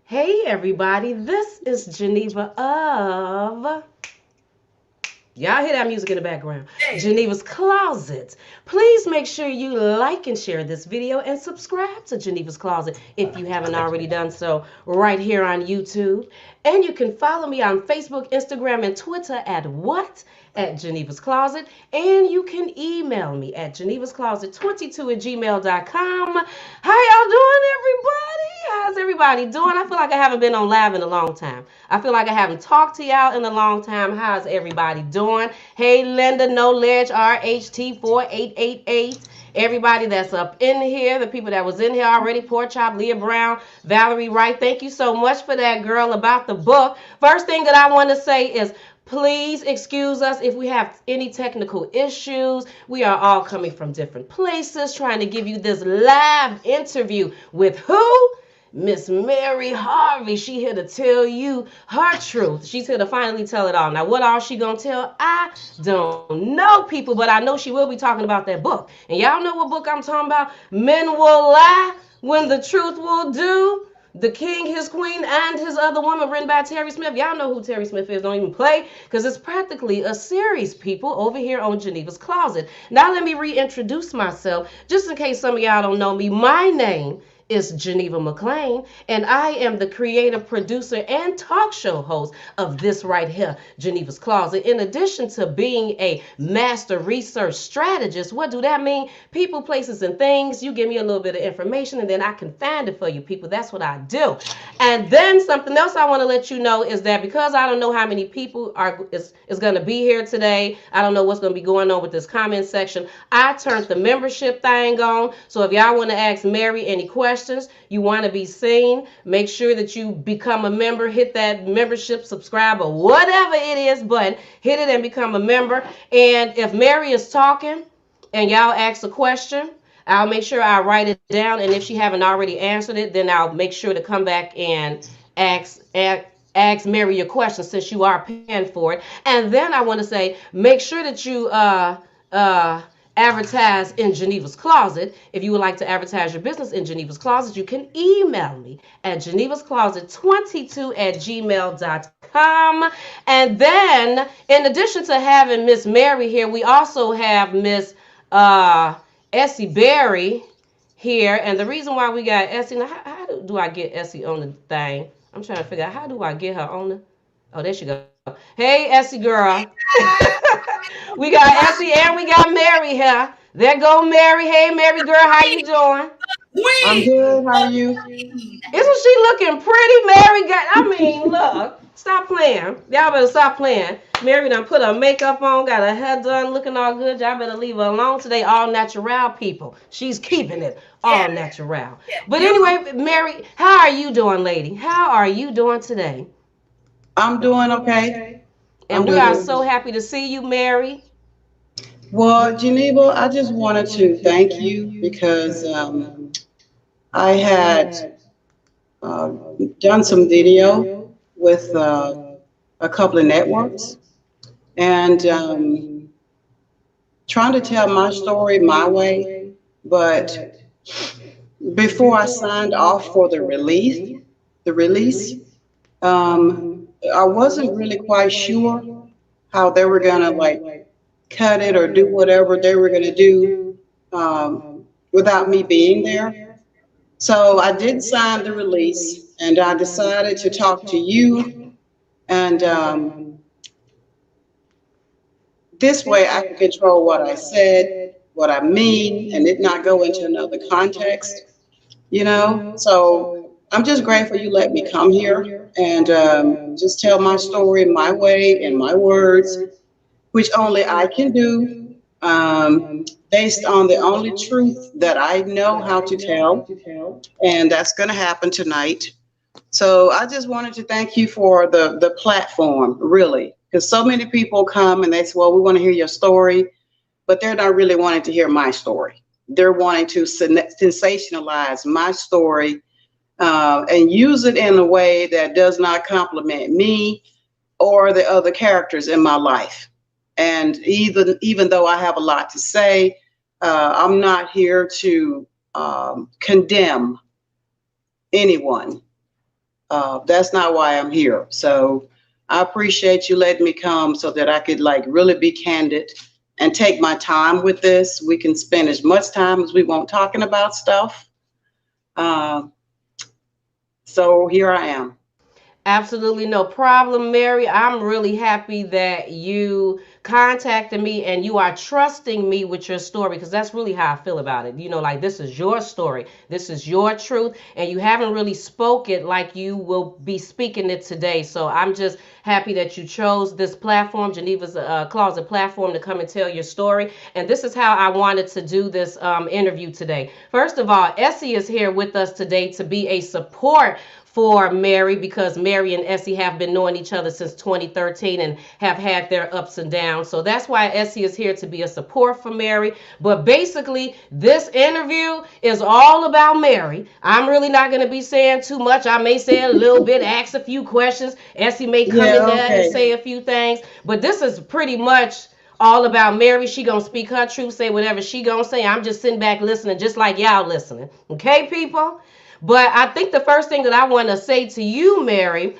Hey everybody, this is Geneva of y'all hear that music in the background. Geneva's Closet. Please make sure you like and share this video and subscribe to Geneva's Closet if you haven't already done so right here on YouTube. And you can follow me on Facebook, Instagram, and Twitter at what? At Geneva's Closet. And you can email me at genevascloset22@gmail.com. How y'all doing, everybody? How's everybody doing? I feel like I haven't been on live in a long time. I feel like I haven't talked to y'all in a long time. How's everybody doing? Hey, Linda, No Ledge, RHT4888. Everybody that's up in here, the people that was in here already, Pork Chop, Leah Brown, Valerie Wright, thank you so much for that, girl, about the book. First thing that I want to say is please excuse us if we have any technical issues. We are all coming from different places trying to give you this live interview with who? Miss Mary Harvey. She here to tell you her truth. She's here to finally tell it all. Now, what all she gonna tell? I don't know, people, but I know she will be talking about that book. And y'all know what book I'm talking about? Men Will Lie When the Truth Will Do. The King, His Queen, and His Other Woman, written by Terry Smith. Y'all know who Terry Smith is. Don't even play, because it's practically a series, people, over here on Geneva's Closet. Now let me reintroduce myself, just in case some of y'all don't know me. My name is Geneva McLean, and I am the creative producer and talk show host of this right here, Geneva's Closet. In addition to being a master research strategist, what do that mean? People, places, and things. You give me a little bit of information, and then I can find it for you, people. That's what I do. And then something else I want to let you know is that because I don't know how many people is going to be here today, I don't know what's going to be going on with this comment section, I turned the membership thing on. So if y'all want to ask Mary any questions, you want to be seen, make sure that you become a member, hit that membership, subscribe, or whatever it is, but hit it and become a member. And if Mary is talking and y'all ask a question, I'll make sure I write it down, and if she haven't already answered it, then I'll make sure to come back and ask Mary your question, since you are paying for it. And then I want to say, make sure that you advertise in Geneva's Closet. If you would like to advertise your business in Geneva's Closet, you can email me at genevascloset22@gmail.com. And then, in addition to having Miss Mary here, we also have Miss Essie Berry here. And the reason why we got Essie, now how do I get Essie on the thing? I'm trying to figure out, how do I get her on the, oh, there she go. Hey, Essie girl. We got Essie and we got Mary here. There go Mary. Hey, Mary girl, how you doing? I'm good. How are you? Isn't she looking pretty? Mary got, I mean, look, stop playing. Y'all better stop playing. Mary done put her makeup on, got her hair done, looking all good. Y'all better leave her alone today. All natural, people. She's keeping it all natural. But anyway, Mary, how are you doing, lady? How are you doing today? I'm doing okay. I'm And we doing are good. so happy to see you, Mary. Well, Geneva, I just wanted to thank you because I had uh, done some video with a couple of networks and trying to tell my story my way. But before I signed off for the release, I wasn't really quite sure how they were gonna like cut it or do whatever they were gonna do without me being there. So I did sign the release, and I decided to talk to you, and this way I can control what I said, what I mean, and it not go into another context. So I'm just grateful you let me come here and just tell my story my way in my words, which only I can do, based on the only truth that I know how to tell, and that's going to happen tonight. So I just wanted to thank you for the platform, really, because so many people come and they say, well, we want to hear your story, but they're not really wanting to hear my story. They're wanting to sensationalize my story and use it in a way that does not compliment me or the other characters in my life. And even though I have a lot to say, I'm not here to condemn anyone. That's not why I'm here. So I appreciate you letting me come so that I could like really be candid and take my time with this. We can spend as much time as we want talking about stuff. Uh, so here I am. Absolutely no problem, Mary. I'm really happy that you contacted me and you are trusting me with your story because that's really how I feel about it. You know, like this is your story, this is your truth, and you haven't really spoke it like you will be speaking it today. So I'm just happy that you chose this platform, Geneva's Closet platform, to come and tell your story. And this is how I wanted to do this interview today. First of all, Essie is here with us today to be a support for Mary because Mary and Essie have been knowing each other since 2013 and have had their ups and downs. So that's why Essie is here to be a support for Mary. But basically, this interview is all about Mary. I'm really not going to be saying too much. I may say a little bit, ask a few questions. Essie may come in Yeah, there and okay. say a few things. But this is pretty much all about Mary. She gonna speak her truth, say whatever she gonna say. I'm just sitting back listening, just like y'all listening. Okay, people? But I think the first thing that I want to say to you, Mary,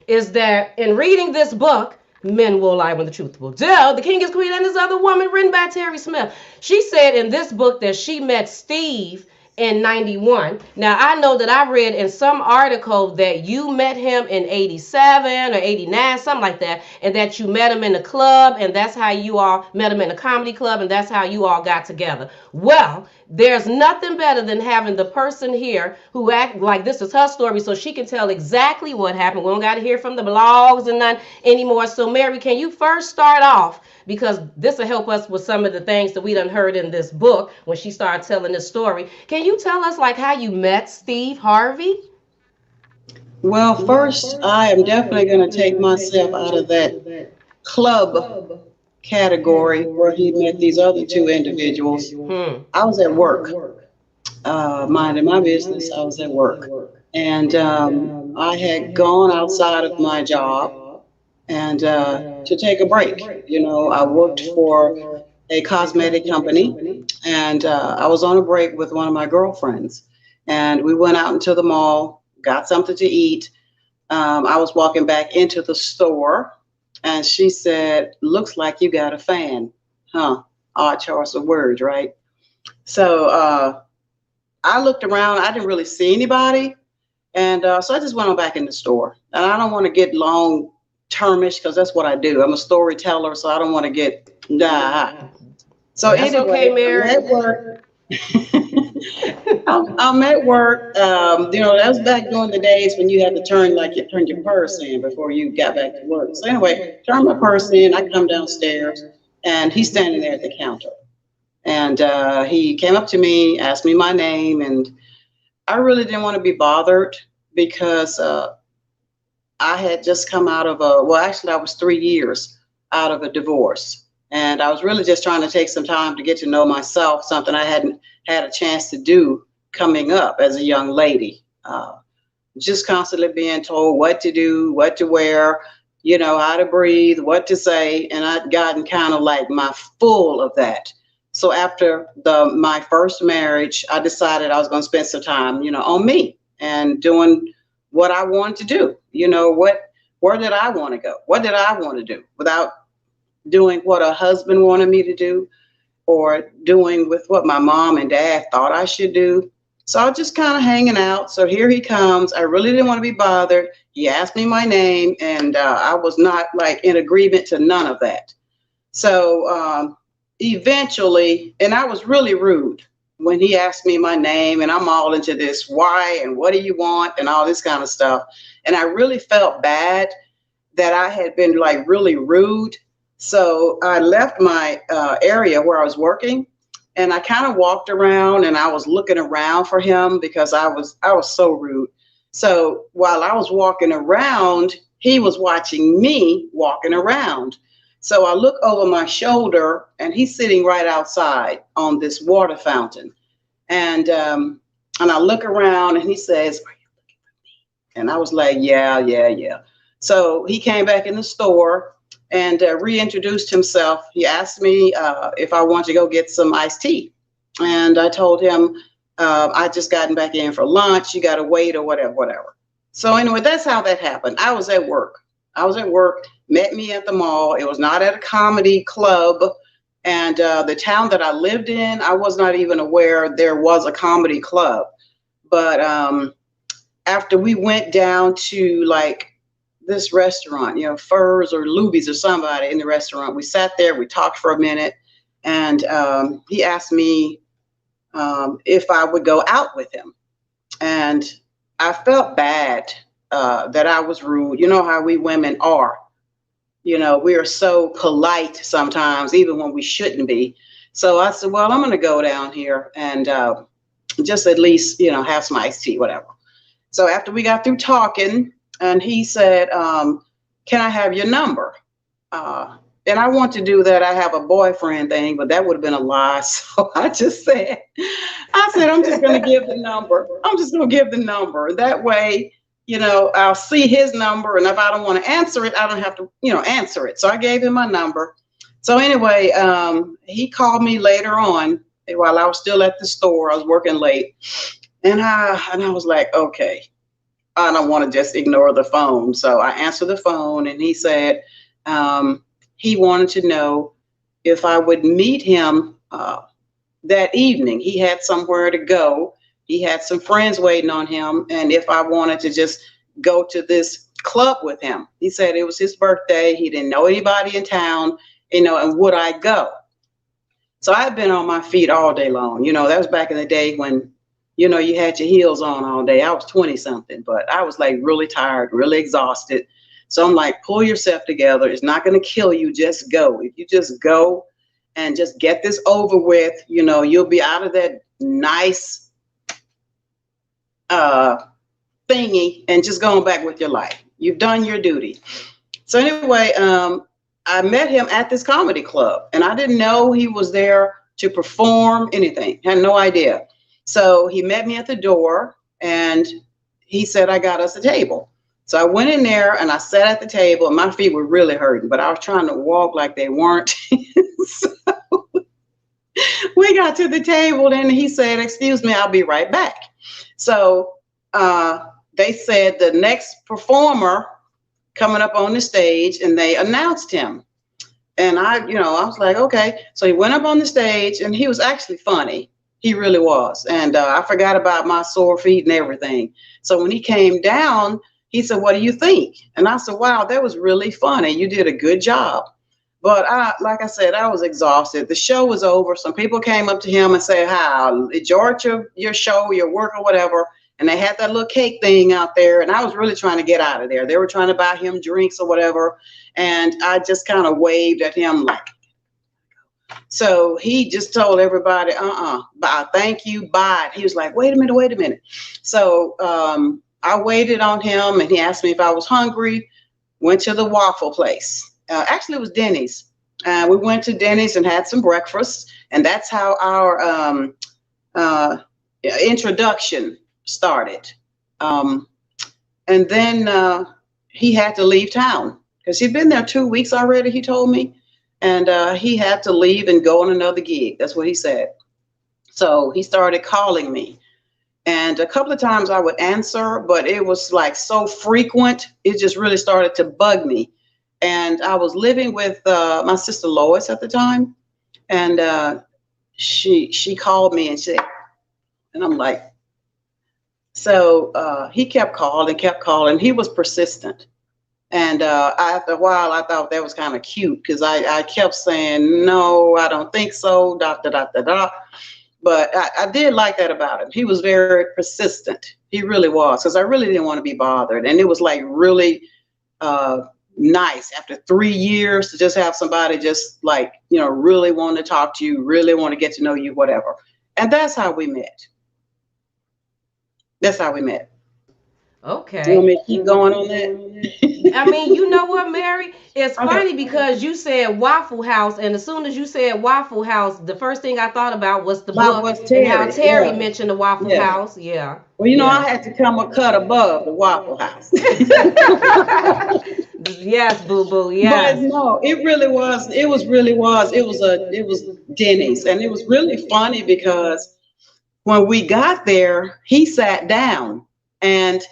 is that in reading this book, Men Will Lie When the Truth Will Tell, The King is Queen and This Other Woman, written by Terry Smith. She said in this book that she met Steve in 91. Now, I know that I read in some article that you met him in 87 or 89, something like that, and that you met him in a club, and that's how you all met him in a comedy club, and that's how you all got together. Well, there's nothing better than having the person here who act like this is her story so she can tell exactly what happened. We don't got to hear from the blogs and none anymore. So, Mary, can you first start off? Because this will help us with some of the things that we done heard in this book when she started telling this story. Can you tell us like how you met Steve Harvey? Well, first, I am definitely going to take myself out of that club category where he met these other two individuals. I was at work, minding my business. I was at work. And I had gone outside of my job and to take a break. You know, I worked for a cosmetic company and I was on a break with one of my girlfriends. And we went out into the mall, got something to eat. I was walking back into the store and she said, "Looks like you got a fan." Huh? Odd choice of words, right? So I looked around. I didn't really see anybody. And so I just went on back in the store. And I don't want to get long termish because that's what I do. I'm a storyteller, so I don't want to get nah. So That's okay, anyway, I'm Mary. at work. I'm at work. You know, that was back during the days when you had to turn like you turned your purse in before you got back to work. So anyway, turn my purse in. I come downstairs, and he's standing there at the counter. And he came up to me, asked me my name, and I really didn't want to be bothered because I had just come out of a, well, actually, I was 3 years out of a divorce. And I was really just trying to take some time to get to know myself, something I hadn't had a chance to do coming up as a young lady. Just constantly being told what to do, what to wear, you know, how to breathe, what to say. And I'd gotten kind of like my full of that. So after my first marriage, I decided I was going to spend some time, you know, on me and doing what I wanted to do. You know, where did I want to go? What did I want to do without doing what a husband wanted me to do or doing with what my mom and dad thought I should do. So I was just kind of hanging out. So here he comes. I really didn't want to be bothered. He asked me my name, and I was not like in agreement to none of that. So eventually, and I was really rude when he asked me my name, and I'm all into this why and what do you want and all this kind of stuff. And I really felt bad that I had been like really rude. So I left my area where I was working, and I kind of walked around and I was looking around for him because I was so rude. So while I was walking around, he was watching me walking around. So I look over my shoulder and he's sitting right outside on this water fountain. And I look around and he says, "Are you looking for me?" And I was like, yeah, yeah, yeah. So he came back in the store and reintroduced himself. He asked me if I wanted to go get some iced tea. And I told him, I just gotten back in for lunch. You got to wait or whatever, whatever. So anyway, that's how that happened. I was at work. I was at work, met me at the mall. It was not at a comedy club. And the town that I lived in, I was not even aware there was a comedy club. But after we went down to like this restaurant, Furs or Luby's or somebody in the restaurant, we sat there, we talked for a minute, and he asked me if I would go out with him. And I felt bad that I was rude. You know how we women are. We are so polite sometimes, even when we shouldn't be. So I said, well, I'm going to go down here and just at least, have some iced tea, whatever. So after we got through talking, and he said, can I have your number? And I want to do that. I have a boyfriend thing, but that would have been a lie. So I said, I'm just going to give the number. I'm just going to give the number. That way, I'll see his number. And if I don't want to answer it, I don't have to, answer it. So I gave him my number. So anyway, he called me later on while I was still at the store. I was working late. And I was like, okay, I don't want to just ignore the phone. So I answered the phone, and he said he wanted to know if I would meet him that evening. He had somewhere to go. He had some friends waiting on him, and if I wanted to just go to this club with him. He said it was his birthday. He didn't know anybody in town, and would I go? So I've been on my feet all day long. That was back in the day when, you had your heels on all day. I was 20 something, but I was like really tired, really exhausted. So I'm like, pull yourself together. It's not going to kill you. Just go. If you just go and just get this over with, you'll be out of that nice thingy and just going back with your life. You've done your duty. So anyway, I met him at this comedy club, and I didn't know he was there to perform anything. Had no idea. So he met me at the door, and he said, I got us a table. So I went in there and I sat at the table, and my feet were really hurting, but I was trying to walk like they weren't. So we got to the table, and he said, excuse me, I'll be right back. So they said the next performer coming up on the stage, and they announced him. And I was like, okay. So he went up on the stage, and he was actually funny. He really was. And I forgot about my sore feet and everything. So when he came down, he said, what do you think? And I said, wow, that was really funny. You did a good job. But like I said, I was exhausted. The show was over. Some people came up to him and said, how enjoyed your show, your work or whatever. And they had that little cake thing out there. And I was really trying to get out of there. They were trying to buy him drinks or whatever. And I just kind of waved at him like, so he just told everybody, bye, thank you, bye. He was like, wait a minute. So I waited on him, and he asked me if I was hungry, went to the waffle place. Actually, it was Denny's. We went to Denny's and had some breakfast, and that's how our introduction started. And then he had to leave town because he'd been there 2 weeks already, he told me. And he had to leave and go on another gig. That's what he said. So he started calling me. And a couple of times I would answer, but it was like so frequent, it just really started to bug me. And I was living with my sister Lois at the time. And she called me and said, and I'm like, so he kept calling. He was persistent. And after a while, I thought that was kind of cute because I kept saying, no, I don't think so, da, da, da, da, da. But I did like that about him. He was very persistent. He really was, because I really didn't want to be bothered. And it was like really nice after 3 years to just have somebody just like, really want to talk to you, really want to get to know you, whatever. And that's how we met. Okay. Do you want me to keep going on that? I mean, you know what, Mary? It's funny because you said Waffle House, and as soon as you said Waffle House, the first thing I thought about was the book and how Terry mentioned the Waffle House. Yeah. Well, I had to come a cut above the Waffle House. Yes, boo boo. Yes. But no, it really was. It was Denny's, and it was really funny because when we got there, he sat down, and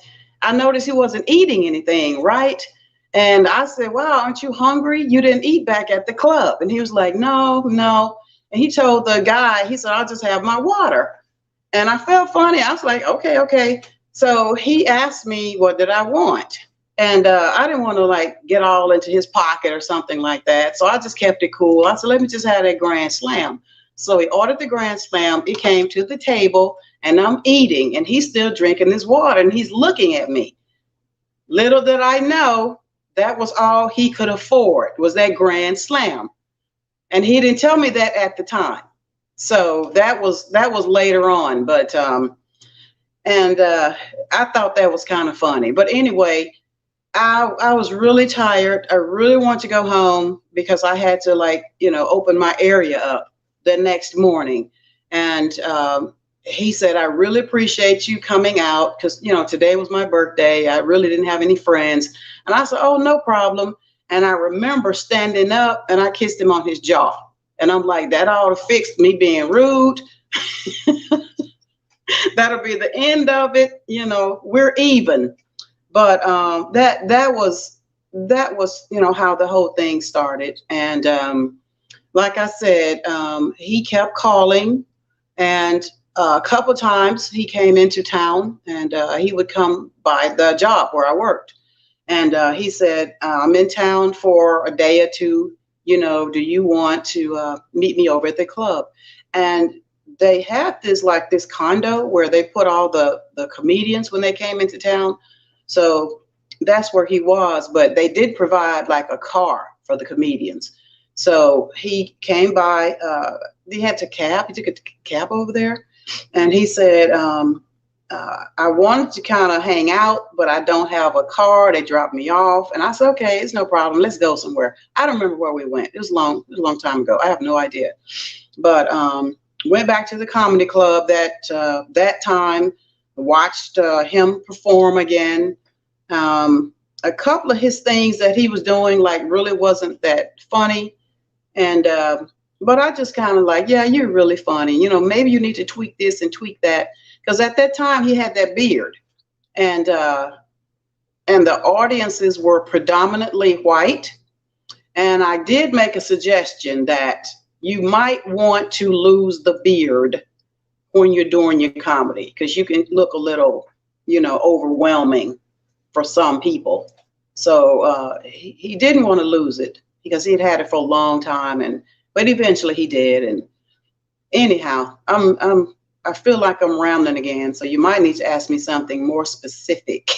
I noticed he wasn't eating anything, right? And I said, well, aren't you hungry? You didn't eat back at the club. And he was like, no, no. And he told the guy, he said, I'll just have my water. And I felt funny. I was like, okay, okay. So he asked me, what did I want? And I didn't want to like get all into his pocket or something like that. So I just kept it cool. I said, let me just have that Grand Slam. So he ordered the Grand Slam. It came to the table and I'm eating and he's still drinking this water and he's looking at me. Little did I know that was all he could afford was that Grand Slam. And he didn't tell me that at the time. So that was later on. But and I thought that was kind of funny. But anyway, I was really tired. I really wanted to go home because I had to like, open my area up the next morning. And he said, I really appreciate you coming out because, today was my birthday. I really didn't have any friends. And I said, oh, no problem. And I remember standing up and I kissed him on his jaw. And I'm like, that ought to fix me being rude. That'll be the end of it. We're even. But that was how the whole thing started. And like I said, he kept calling, and a couple times he came into town, and he would come by the job where I worked. And he said, I'm in town for a day or two. Do you want to meet me over at the club? And they had this condo where they put all the comedians when they came into town. So that's where he was, but they did provide like a car for the comedians. So he came by, he took a cab over there, and he said, I wanted to kind of hang out, but I don't have a car. They dropped me off. And I said, okay, it's no problem. Let's go somewhere. I don't remember where we went. It was a long time ago. I have no idea. But went back to the comedy club that time, watched him perform again. A couple of his things that he was doing like really wasn't that funny. And but I just kind of like, yeah, you're really funny. Maybe you need to tweak this and tweak that. Because at that time he had that beard, and the audiences were predominantly white. And I did make a suggestion that you might want to lose the beard when you're doing your comedy, because you can look a little, overwhelming for some people. So he didn't want to lose it because he'd had it for a long time, but eventually he did. And anyhow, I feel like I'm rambling again, so you might need to ask me something more specific.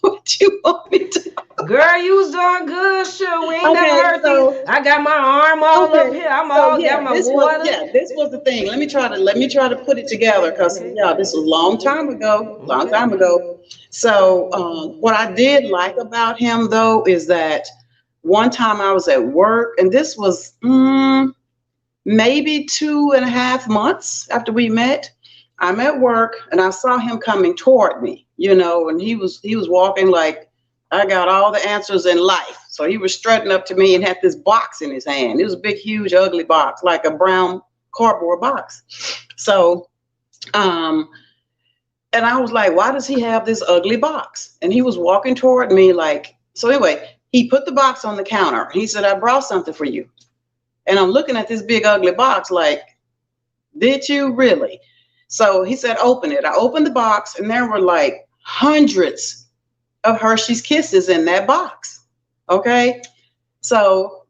What you want me to? Girl, you was doing good, sure. We ain't never Okay, heard so these. I got my arm all up okay, here. I'm so all got yeah, my water. this was the thing. Let me try to put it together because yeah, this was a long time ago, long Okay. time ago. So what I did like about him though is that one time I was at work, and this was maybe 2.5 months after we met. I'm at work and I saw him coming toward me, and he was walking like I got all the answers in life. So he was strutting up to me and had this box in his hand. It was a big, huge, ugly box, like a brown cardboard box. So, and I was like, why does he have this ugly box? And he was walking toward me like, so anyway, he put the box on the counter. He said, I brought something for you. And I'm looking at this big, ugly box like, did you really? So he said, open it. I opened the box, and there were like hundreds of Hershey's Kisses in that box. Okay. So,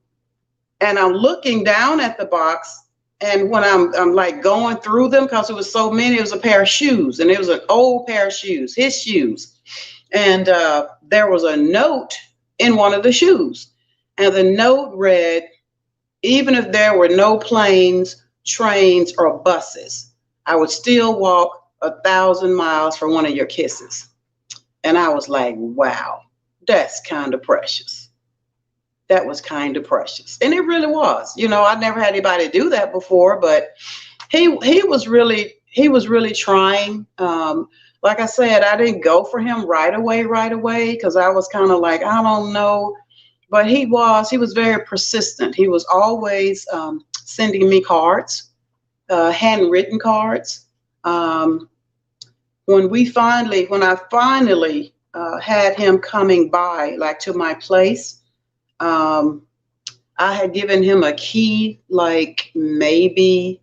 and I'm looking down at the box, and when I'm like going through them, because it was so many, it was a pair of shoes, and it was an old pair of shoes, his shoes. And there was a note in one of the shoes. And the note read, even if there were no planes, trains, or buses, I would still walk 1,000 miles for one of your kisses. And I was like, wow, that's kind of precious. That was kind of precious. And it really was. I never had anybody do that before, but he was really trying. Like I said, I didn't go for him right away, because I was kind of like, I don't know. But he was very persistent. He was always sending me cards, handwritten cards. When I finally had him coming by, like to my place. Um, I had given him a key, like maybe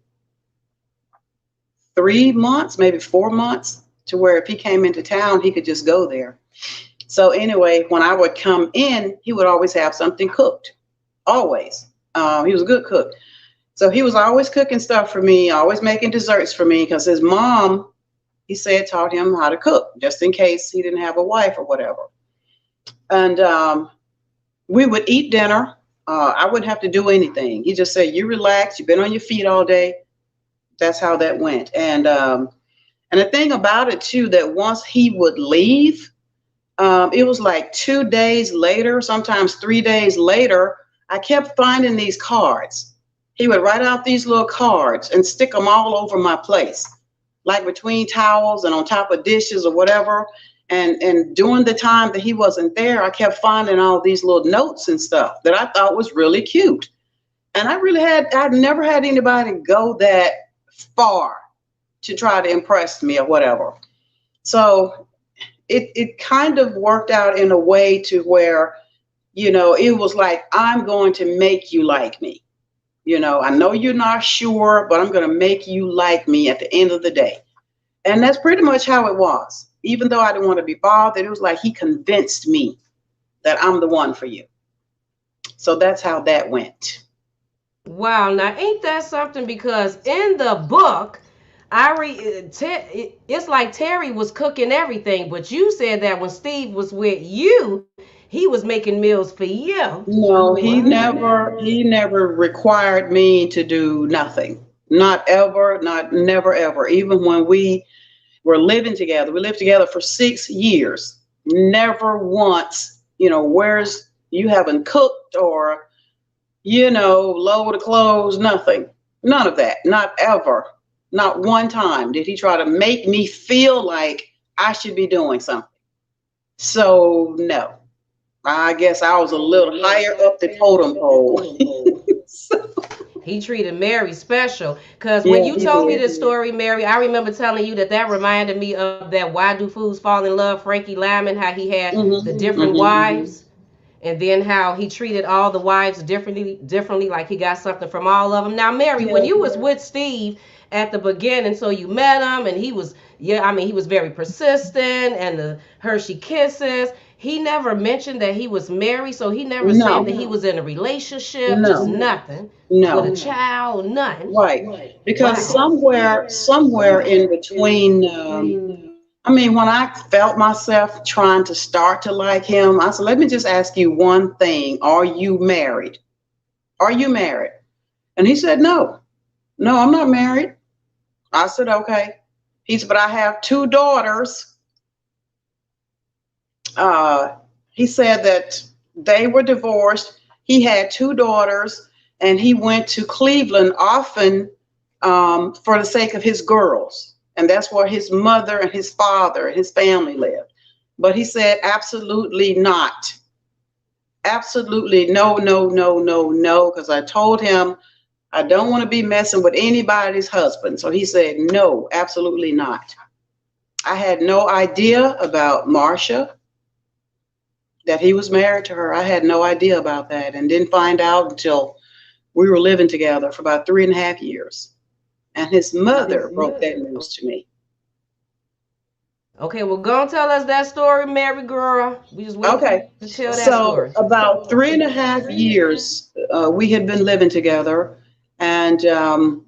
3 months, maybe 4 months, to where if he came into town, he could just go there. So anyway, when I would come in, he would always have something cooked. Always. He was a good cook. So he was always cooking stuff for me, always making desserts for me, because his mom, he said, taught him how to cook, just in case he didn't have a wife or whatever. And we would eat dinner. I wouldn't have to do anything. He just said, "You relax. You've been on your feet all day." That's how that went. And the thing about it too, that once he would leave, it was like 2 days later, sometimes 3 days later, I kept finding these cards. He would write out these little cards and stick them all over my place, like between towels and on top of dishes or whatever. And during the time that he wasn't there, I kept finding all these little notes and stuff that I thought was really cute. And I'd never had anybody go that far to try to impress me or whatever. So it kind of worked out in a way to where, it was like, I'm going to make you like me. I know you're not sure, but I'm going to make you like me at the end of the day. And that's pretty much how it was. Even though I didn't want to be bothered, it was like he convinced me that I'm the one for you. So that's how that went. Wow, now ain't that something? Because in the book, it's like Terry was cooking everything, but you said that when Steve was with you, he was making meals for you. No, What? he never required me to do nothing. Not ever, not never ever. Even when we were living together, we lived together for 6 years. Never once, where's you haven't cooked or, load of clothes, nothing. None of that. Not ever. Not one time did he try to make me feel like I should be doing something. So no. I guess I was a little higher up the totem pole. So, He treated Mary special. Because when yeah, you he told me did. this story, Mary, I remember telling you that reminded me of that Why Do Fools Fall in Love, Frankie Lyman, how he had the Hmm. different Hmm. wives, and then how he treated all the wives differently, like he got something from all of them. Now, Mary, when Yeah. you was with Steve at the beginning, so you met him, and he was, yeah, I mean, he was very persistent, and the Hershey kisses. He never mentioned that he was married, so he never said that No, he was in a relationship, just no, nothing with a no. child, nothing. Right. Because Wow. somewhere in between, I mean, when I felt myself trying to start to like him, I said, let me just ask you one thing. Are you married? Are you married? And he said, no, no, I'm not married. I said, okay. He said, but I have two daughters. Uh, he said that they were divorced. He had two daughters, and he went to Cleveland often for the sake of his girls. And that's where his mother and his father and his family lived. But he said, absolutely not. Absolutely no, no, no, no, no. Because I told him I don't want to be messing with anybody's husband. So he said, no, absolutely not. I had no idea about Marcia, that he was married to her. I had no idea about that and didn't find out until we were living together for about 3.5 years. And his mother broke that news to me. Okay, well, go and tell us that story, Mary girl. We just waiting for you Okay. to tell that story. So, about 3.5 years, we had been living together. And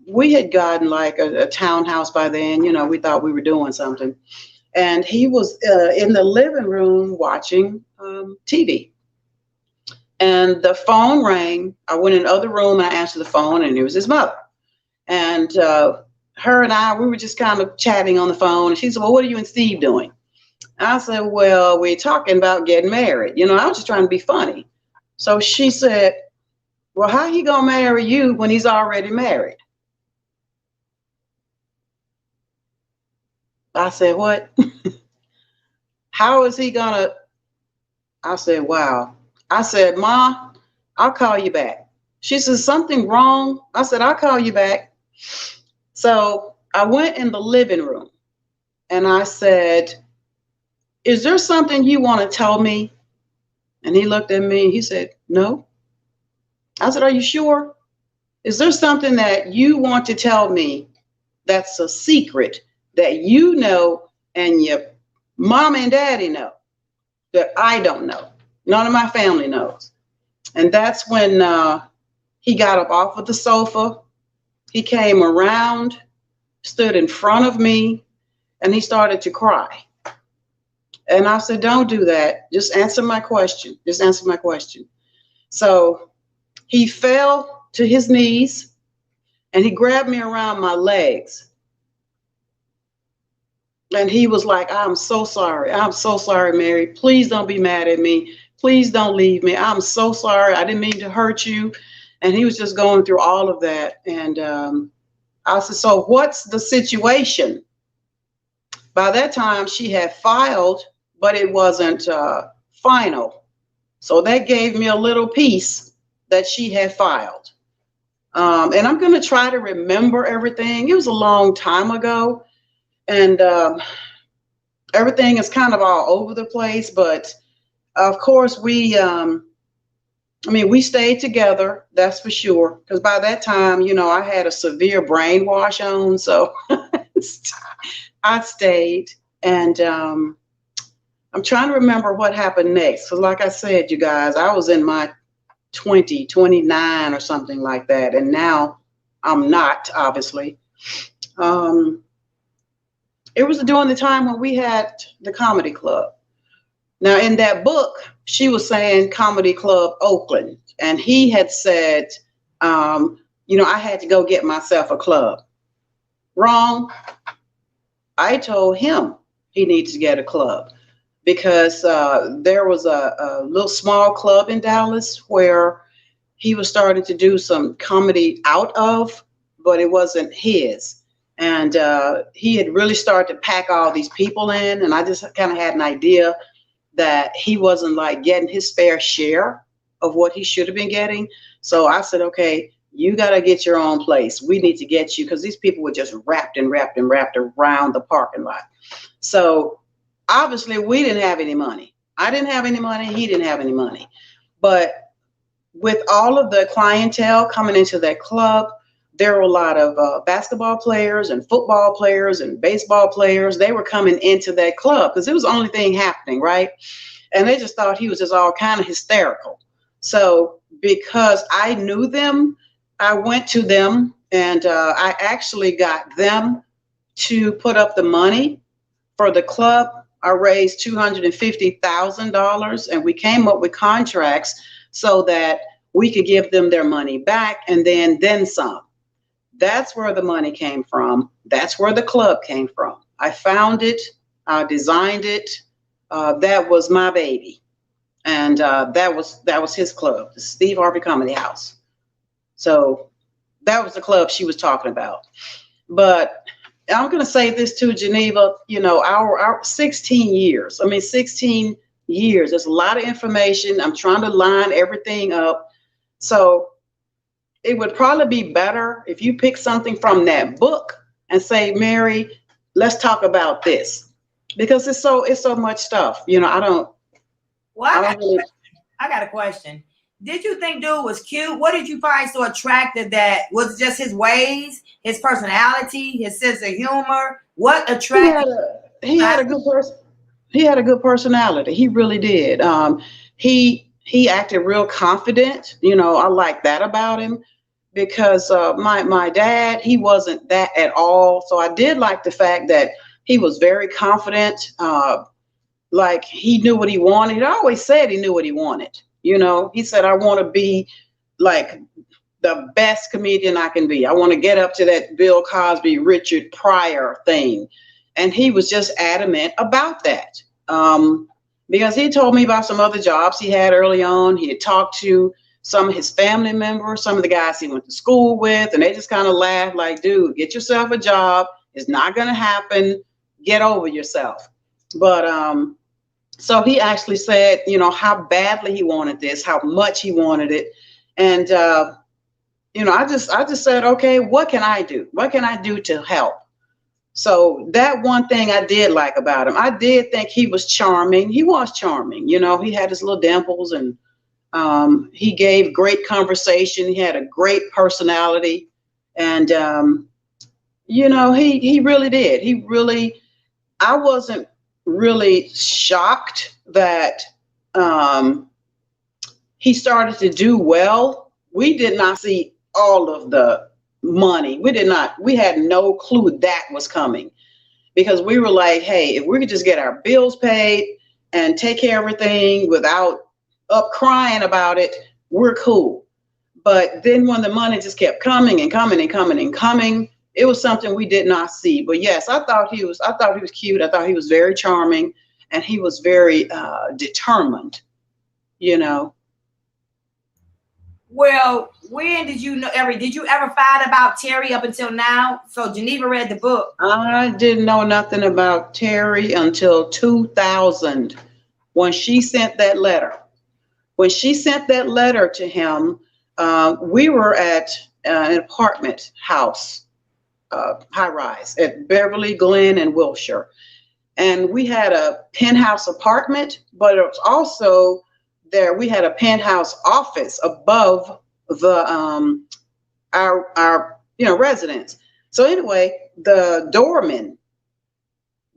we had gotten like a townhouse by then. We thought we were doing something. And he was in the living room watching TV. And the phone rang. I went in the other room and I answered the phone, and it was his mother. And her and I, we were just kind of chatting on the phone. And she said, well, what are you and Steve doing? I said, well, we're talking about getting married. I was just trying to be funny. So she said, well, how he gonna marry you when he's already married? I said, what? How is he gonna? I said, wow. I said, Ma, I'll call you back. She said, something wrong? I said, I'll call you back. So I went in the living room and I said, Is there something you want to tell me? And he looked at me and he said, no. I said, are you sure? Is there something that you want to tell me that's a secret that you know and your mom and daddy know that I don't know? None of my family knows. And that's when he got up off of the sofa. He came around, stood in front of me, and he started to cry. And I said, don't do that. Just answer my question. Just answer my question. So he fell to his knees and he grabbed me around my legs. And he was like, I'm so sorry. I'm so sorry, Mary. Please don't be mad at me. Please don't leave me. I'm so sorry. I didn't mean to hurt you. And he was just going through all of that. And I said, so what's the situation? By that time, she had filed, but it wasn't final. So that gave me a little piece that she had filed. And I'm going to try to remember everything. It was a long time ago. And everything is kind of all over the place. But of course, we stayed together, that's for sure. Because by that time, I had a severe brainwash on. So I stayed. And I'm trying to remember what happened next. Because like I said, you guys, I was in my 29 or something like that. And now I'm not, obviously. It was during the time when we had the comedy club. Now, in that book, she was saying Comedy Club Oakland. And he had said, I had to go get myself a club. Wrong. I told him he needs to get a club because there was a little small club in Dallas where he was starting to do some comedy out of, but it wasn't his. And he had really started to pack all these people in. And I just kind of had an idea that he wasn't like getting his fair share of what he should have been getting. So I said, okay, you got to get your own place. We need to get you, because these people were just wrapped around the parking lot. So obviously we didn't have any money. I didn't have any money. He didn't have any money. But with all of the clientele coming into that club, there were a lot of basketball players and football players and baseball players. They were coming into that club because it was the only thing happening, right? And they just thought he was just all kind of hysterical. So because I knew them, I went to them and I actually got them to put up the money for the club. I raised $250,000 and we came up with contracts so that we could give them their money back and then some. That's where the money came from. That's where the club came from. I found it. I designed it. That was my baby. And that was his club, the Steve Harvey Comedy House. So that was the club she was talking about. But I'm going to say this to Geneva, our 16 years. 16 years. There's a lot of information. I'm trying to line everything up. So it would probably be better if you pick something from that book and say, Mary, let's talk about this, because it's so much stuff. I don't got a question. Did you think dude was cute? What did you find so attractive? That was just his ways, his personality, his sense of humor? What attracted? He had a good person. He had a good personality. He really did. He acted real confident. I like that about him, because my dad, he wasn't that at all. So I did like the fact that he was very confident. Like he knew what he wanted. He always said he knew what he wanted. He said, I want to be like the best comedian I can be. I want to get up to that Bill Cosby, Richard Pryor thing. And he was just adamant about that. Because he told me about some other jobs he had early on. He had talked to some of his family members, some of the guys he went to school with, and they just kind of laughed like, dude, get yourself a job. It's not going to happen. Get over yourself. But so he actually said, how badly he wanted this, how much he wanted it. And, I just said, okay, what can I do? What can I do to help? So that one thing I did like about him, I did think he was charming. He was charming. You know, he had his little dimples, and he gave great conversation. He had a great personality. And, you know, he really did. He really, I wasn't really shocked that he started to do well. We did not see all of the money. We had no clue that was coming, because we were like, hey, if we could just get our bills paid and take care of everything without up crying about it, we're cool. But then when the money just kept coming and coming and coming and coming, it was something we did not see. But yes, I thought he was cute. I thought he was very charming, and he was very determined, you know. Well, when did you know did you ever find about Terry up until now? So Geneva read the book. I didn't know nothing about Terry until 2000, when she sent that letter. When she sent that letter to him, we were at an apartment house, high rise at Beverly Glen and Wilshire. And we had a penthouse apartment, but it was also there. We had a penthouse office above the our residence. So anyway, the doorman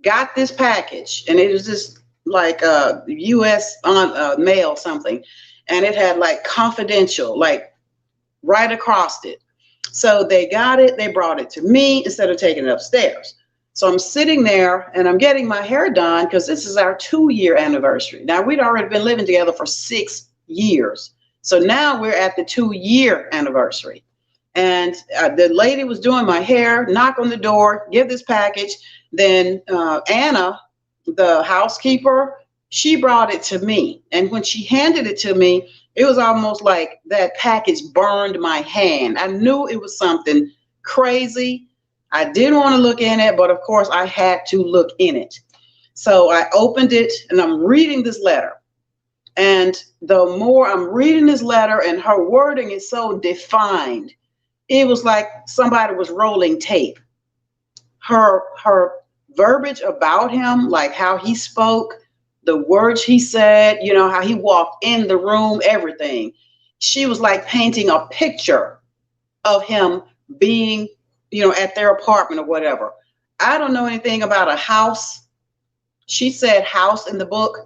got this package, and it was just like U.S. on mail something, and it had like confidential like right across it. So they got it. They brought it to me instead of taking it upstairs. So I'm sitting there and I'm getting my hair done because this is our 2-year anniversary. Now, we'd already been living together for 6 years. So now we're at the 2-year anniversary. And the lady was doing my hair, knock on the door, give this package. Then Anna, the housekeeper, she brought it to me. And when she handed it to me, it was almost like that package burned my hand. I knew it was something crazy. I didn't want to look in it, but of course I had to look in it. So I opened it and I'm reading this letter. And the more I'm reading this letter, and her wording is so defined, it was like somebody was rolling tape. Her verbiage about him, like how he spoke, the words he said, you know, how he walked in the room, everything. She was like painting a picture of him being, you know, at their apartment or whatever. I don't know anything about a house. She said house in the book.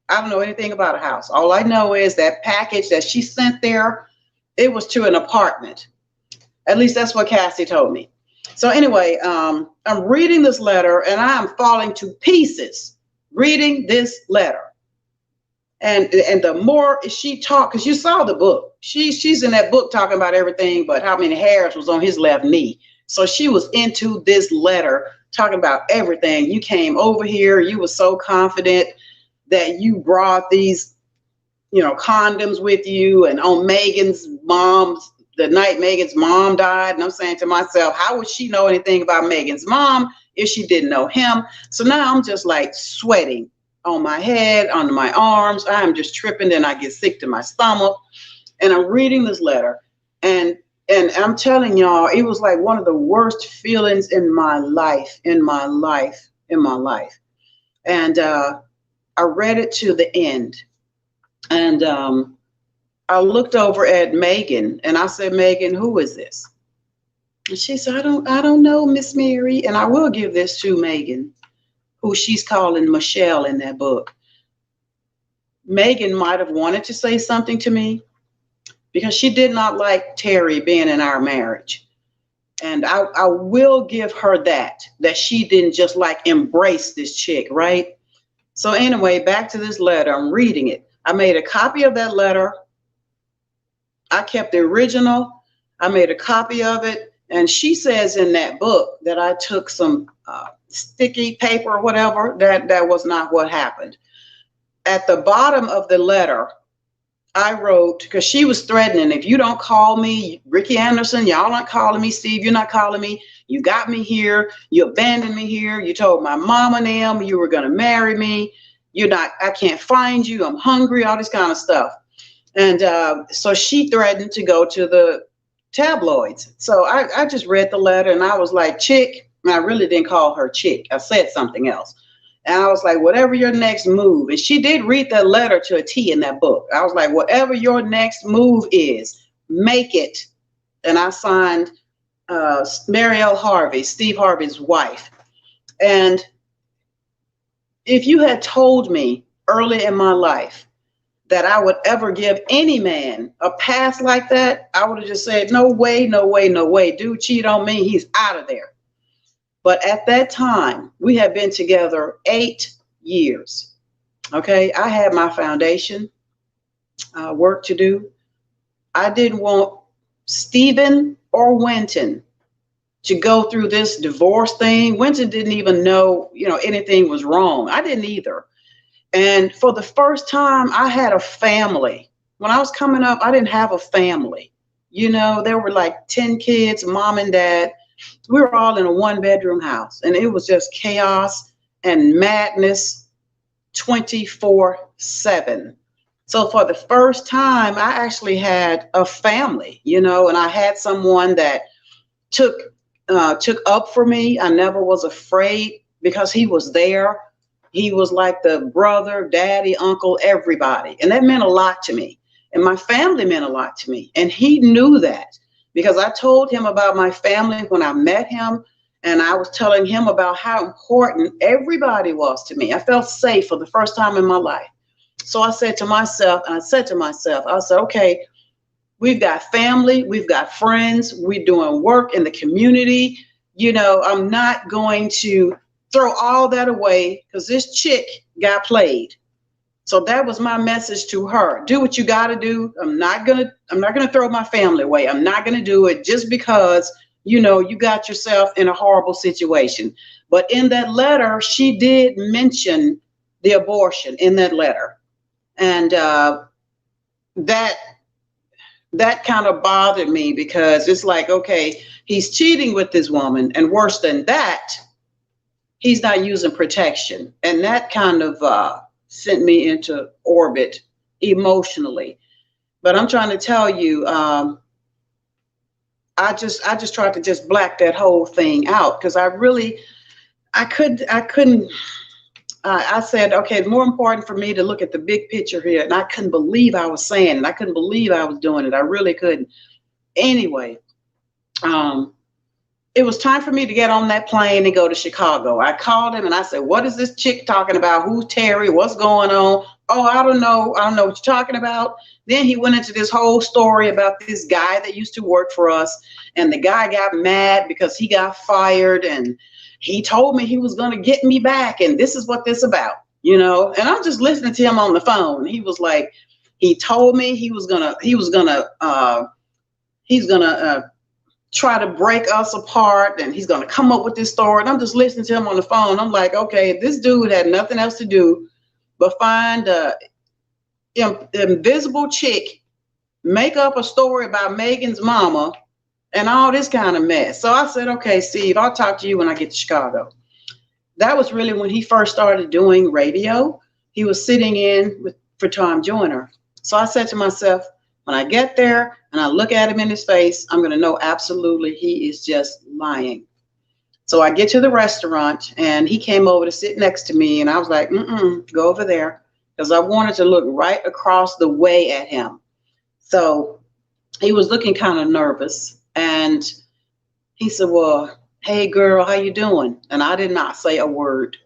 I don't know anything about a house. All I know is that package that she sent there, it was to an apartment. At least that's what Cassie told me. So anyway, I'm reading this letter and I'm falling to pieces reading this letter. And the more she talked, because you saw the book, she's in that book talking about everything but how many hairs was on his left knee. So she was into this letter talking about everything. You came over here, you were so confident that you brought these, you know, condoms with you, and on Megan's mom's, the night Megan's mom died. And I'm saying to myself, how would she know anything about Megan's mom if she didn't know him? So now I'm just like sweating on my head, on my arms. I'm just tripping. Then I get sick to my stomach. And I'm reading this letter. And I'm telling y'all, it was like one of the worst feelings in my life. And I read it to the end. And I looked over at Megan and I said, Megan, who is this? And she said, I don't know, Miss Mary. And I will give this to Megan, who she's calling Michelle in that book. Megan might have wanted to say something to me because she did not like Terry being in our marriage. And I will give her that she didn't just like embrace this chick, right? So anyway, back to this letter. I'm reading it. I made a copy of that letter. I kept the original. I made a copy of it. And she says in that book that I took some sticky paper or whatever. That was not what happened. At the bottom of the letter, I wrote, because she was threatening, if you don't call me, Ricky Anderson, y'all aren't calling me, Steve, you're not calling me. You got me here. You abandoned me here. You told my mom and them you were going to marry me. I can't find you. I'm hungry, all this kind of stuff. And so she threatened to go to the tabloids. So I just read the letter and I was like, chick, And I really didn't call her chick. I said something else. And I was like, whatever your next move. And she did read that letter to a T in that book. I was like, whatever your next move is, make it. And I signed Marielle Harvey, Steve Harvey's wife. And if you had told me early in my life that I would ever give any man a pass like that, I would have just said, no way, no way, no way. Dude cheat on me, he's out of there. But at that time, we had been together 8 years. Okay, I had my foundation work to do. I didn't want Stephen or Wynton to go through this divorce thing. Wynton didn't even know, anything was wrong. I didn't either. And for the first time, I had a family. When I was coming up, I didn't have a family. There were like 10 kids, mom and dad. We were all in a 1-bedroom house, and it was just chaos and madness 24/7. So for the first time, I actually had a family, and I had someone that took up for me. I never was afraid because he was there. He was like the brother, daddy, uncle, everybody. And that meant a lot to me. And my family meant a lot to me. And he knew that because I told him about my family when I met him. And I was telling him about how important everybody was to me. I felt safe for the first time in my life. So I said to myself, I said, okay, we've got family, we've got friends, we're doing work in the community. I'm not going to throw all that away because this chick got played. So that was my message to her. Do what you got to do. I'm not gonna throw my family away. I'm not gonna do it just because you got yourself in a horrible situation. But in that letter, she did mention the abortion in that letter, and that kind of bothered me because it's like, okay, he's cheating with this woman, and worse than that, he's not using protection. And that kind of sent me into orbit emotionally. But I'm trying to tell you, I just tried to just black that whole thing out because I couldn't. I said, okay, it's more important for me to look at the big picture here. And I couldn't believe I was saying it. I couldn't believe I was doing it. I really couldn't. Anyway, it was time for me to get on that plane and go to Chicago. I called him and I said, what is this chick talking about? Who's Terry? What's going on? Oh, I don't know. I don't know what you're talking about. Then he went into this whole story about this guy that used to work for us. And the guy got mad because he got fired. And he told me he was going to get me back. And this is what this about, And I'm just listening to him on the phone. He was like, he told me he's going to try to break us apart, and he's going to come up with this story. And I'm just listening to him on the phone. I'm like, okay, this dude had nothing else to do but find a invisible chick, make up a story about Megan's mama and all this kind of mess. So I said, okay, Steve, I'll talk to you when I get to Chicago. That was really when he first started doing radio. He was sitting in for Tom Joyner. So I said to myself, when I get there and I look at him in his face, I'm going to know absolutely he is just lying. So I get to the restaurant and he came over to sit next to me. And I was like, go over there, because I wanted to look right across the way at him. So he was looking kind of nervous. And he said, well, hey, girl, how you doing? And I did not say a word.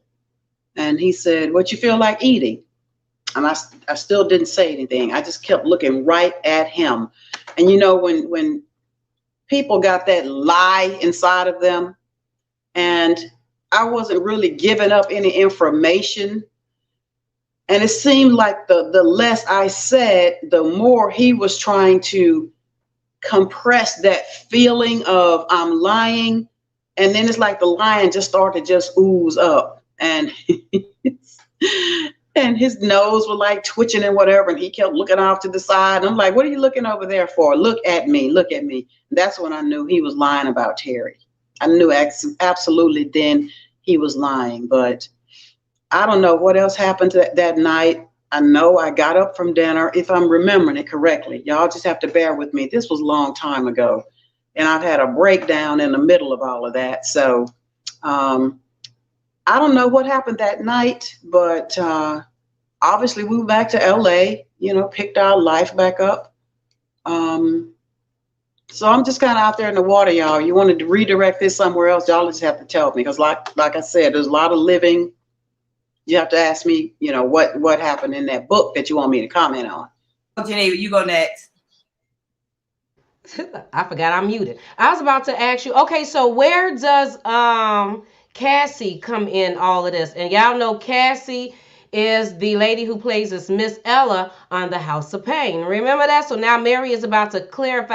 And he said, what you feel like eating? And I still didn't say anything. I just kept looking right at him. And when people got that lie inside of them, and I wasn't really giving up any information, and it seemed like the less I said, the more he was trying to compress that feeling of I'm lying. And then it's like the lion just started to just ooze up, and and his nose was like twitching and whatever. And he kept looking off to the side. And I'm like, what are you looking over there for? Look at me. Look at me. That's when I knew he was lying about Terry. I knew absolutely then he was lying. But I don't know what else happened that night. I know I got up from dinner, if I'm remembering it correctly. Y'all just have to bear with me. This was a long time ago. And I've had a breakdown in the middle of all of that. So Um, I don't know what happened that night, but obviously we went back to LA, picked our life back up. Um, so I'm just kind of out there in the water, y'all. You wanted to redirect this somewhere else, y'all just have to tell me. Because like I said, there's a lot of living. You have to ask me, what happened in that book that you want me to comment on. Oh, Geneva, you go next. I forgot I'm muted. I was about to ask you. Okay, so where does Cassie come in all of this? And y'all know Cassie is the lady who plays as Miss Ella on The House of Pain. Remember that? So now Mary is about to clear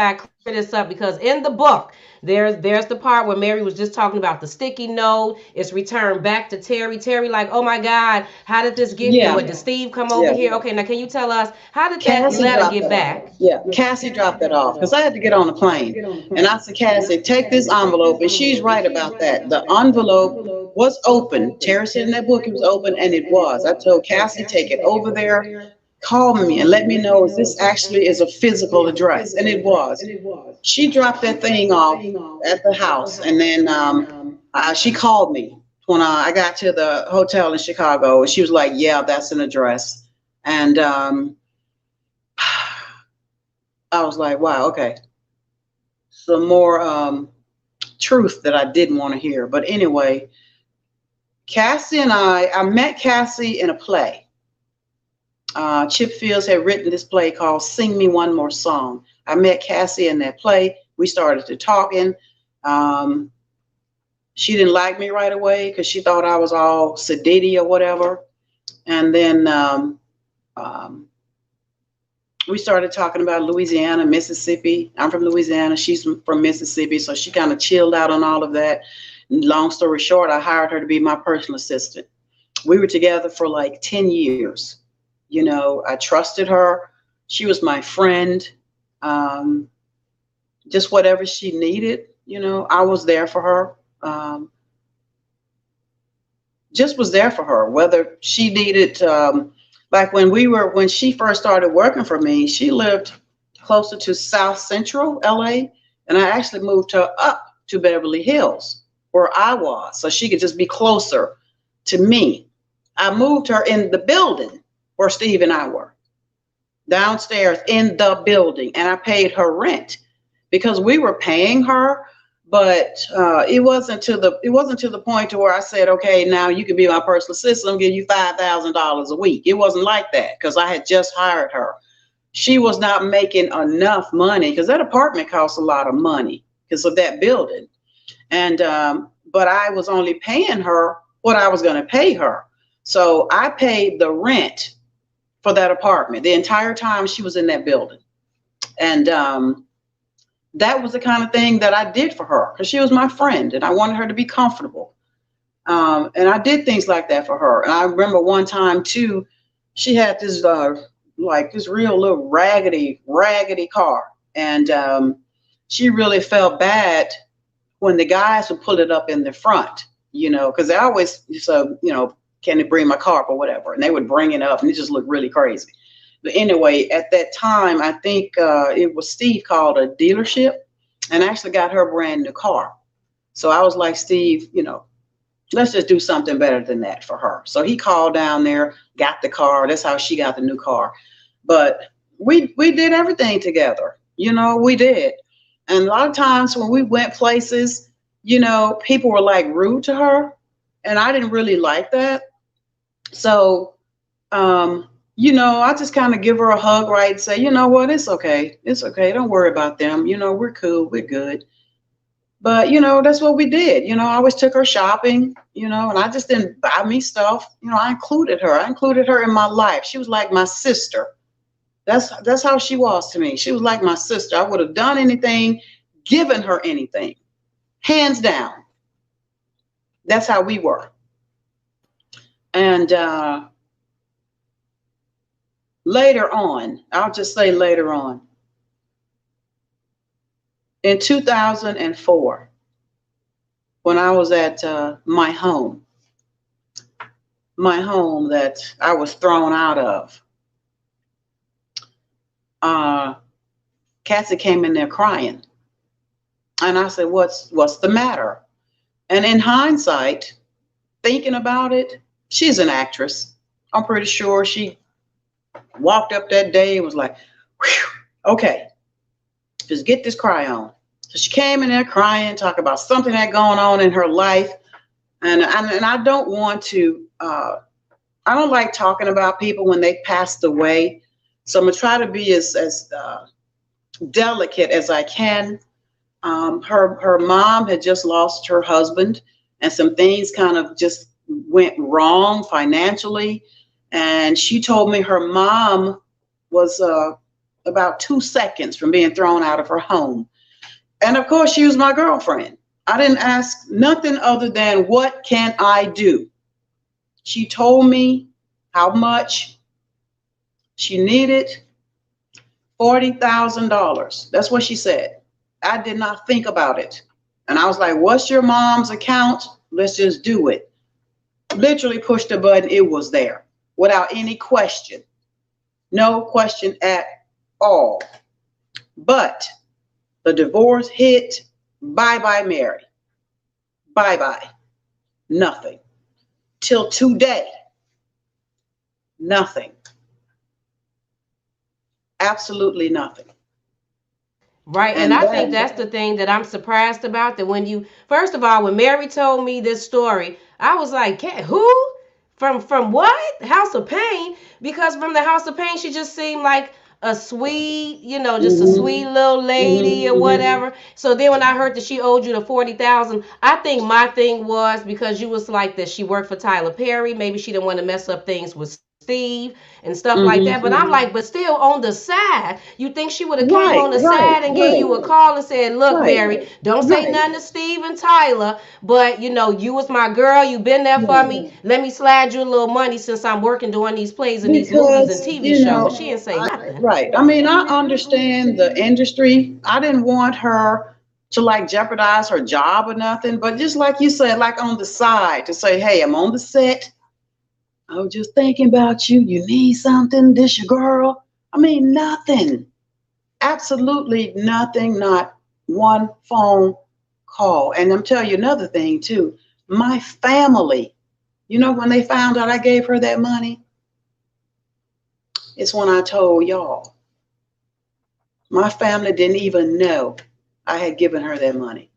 this up because in the book there's the part where Mary was just talking about the sticky note. It's returned back to Terry. Terry like, oh my God, how did this get here? Yeah, What did Steve come over yeah. here? Okay, now can you tell us how did that Cassie letter dropped get that off. back? Yeah, Cassie dropped that off because I had to get on the plane. And I said, Cassie, take this envelope. And she's right about that. The envelope was open. Terry said in that book it was open, and it was. I told Cassie, take it over there, call me, and let me know if this actually is a physical address. And it was. She dropped that thing off at the house, and then she called me when I got to the hotel in Chicago. She was like, yeah, that's an address. And I was like, wow, okay. Some more truth that I didn't want to hear. But anyway, Cassie and I met Cassie in a play. Chip Fields had written this play called Sing Me One More Song. I met Cassie in that play. We started to talking. She didn't like me right away because she thought I was all sedity or whatever. And then we started talking about Louisiana, Mississippi. I'm from Louisiana. She's from Mississippi. So she kind of chilled out on all of that. Long story short, I hired her to be my personal assistant. We were together for like 10 years. I trusted her. She was my friend. Just whatever she needed, I was there for her. Just was there for her, whether she needed, like when she first started working for me, she lived closer to South Central LA, and I actually moved her up to Beverly Hills where I was, so she could just be closer to me. I moved her in the building where Steve and I were, downstairs in the building, and I paid her rent because we were paying her. But it wasn't to the point to where I said, okay, now you can be my personal assistant. I'll give you $5,000 a week. It wasn't like that because I had just hired her. She was not making enough money because that apartment costs a lot of money because of that building. And but I was only paying her what I was going to pay her. So I paid the rent for that apartment the entire time she was in that building. And that was the kind of thing that I did for her because she was my friend and I wanted her to be comfortable. And I did things like that for her. And I remember one time too, she had this like this real little raggedy car. And she really felt bad when the guys would pull it up in the front, because they always, can they bring my car up or whatever? And they would bring it up and it just looked really crazy. But anyway, at that time, I think it was Steve called a dealership and actually got her a brand new car. So I was like, Steve, let's just do something better than that for her. So he called down there, got the car. That's how she got the new car. But we did everything together. We did. And a lot of times when we went places, people were like rude to her. And I didn't really like that. So, I just kind of give her a hug, right? And say, you know what? It's okay. It's okay. Don't worry about them. We're cool. We're good. But, that's what we did. I always took her shopping, and I just didn't buy me stuff. I included her. I included her in my life. She was like my sister. That's how she was to me. She was like my sister. I would have done anything, given her anything, hands down. That's how we were. And later on, I'll just say later on, in 2004, when I was at my home that I was thrown out of, Cassie came in there crying. And I said, what's the matter? And in hindsight, thinking about it, she's an actress. I'm pretty sure she walked up that day and was like, whew, okay, just get this cry on. So she came in there crying, talking about something that going on in her life. And I don't want to, I don't like talking about people when they passed away. So I'm going to try to be as delicate as I can. Her mom had just lost her husband, and some things kind of just went wrong financially. And she told me her mom was about 2 seconds from being thrown out of her home. And of course, she was my girlfriend. I didn't ask nothing other than, what can I do? She told me how much she needed. $40,000. That's what she said. I did not think about it. And I was like, what's your mom's account? Let's just do it. Literally pushed the button. It was there without any question. No question at all. But the divorce hit. Bye-bye, Mary. Bye-bye. Nothing. Till today. Nothing. Absolutely nothing. Right. And And I think then, that's the thing that I'm surprised about. That when you, first of all, when Mary told me this story, I was like, who? From what? House of Pain? Because from the House of Pain, she just seemed like a sweet, just a sweet mm-hmm, little lady or mm-hmm, whatever. So then when I heard that she owed you the 40,000, I think my thing was because you was like that she worked for Tyler Perry. Maybe she didn't want to mess up things with Steve and stuff like that. But I'm mm-hmm. like, but still on the side, you think she would have came Right, on the right, side and gave right, you a call and said, look, right, Mary, don't say right. nothing to Steve and Tyler, but you was my girl, you been there for Yeah. me. Let me slide you a little money since I'm working doing these plays and these movies and Because, TV shows. But she didn't say I, nothing. right. I mean, I understand the industry. I didn't want her to like jeopardize her job or nothing, but just like you said, like on the side to say, hey, I'm on the set. I was just thinking about you. You need something? This your girl? I mean, nothing. Absolutely nothing, not one phone call. And I'm telling you another thing too. My family, when they found out I gave her that money, it's when I told y'all. My family didn't even know I had given her that money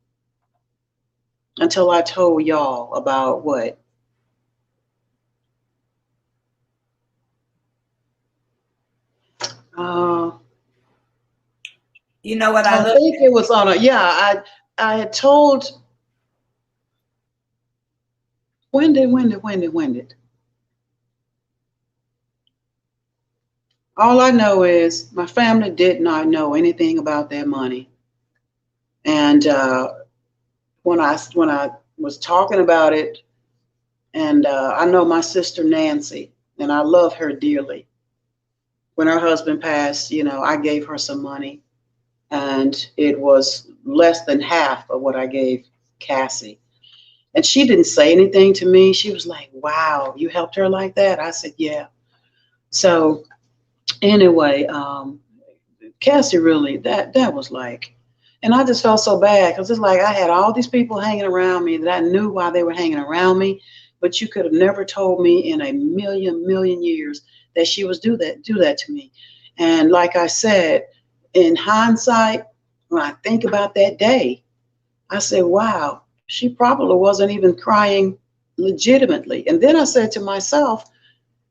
until I told y'all about what? Uh, You know what I I look think it was on a, yeah, I had told, when did? All I know is my family did not know anything about that money. And when I was talking about it, and I know my sister Nancy, and I love her dearly. When her husband passed, I gave her some money, and it was less than half of what I gave Cassie. And she didn't say anything to me. She was like, "Wow, you helped her like that?" I said, "Yeah." So anyway, Cassie really that was like, and I just felt so bad because it's like I had all these people hanging around me that I knew why they were hanging around me, but you could have never told me in a million years that she was do that to me. And like I said, in hindsight, when I think about that day, I said, wow, she probably wasn't even crying legitimately. And then I said to myself,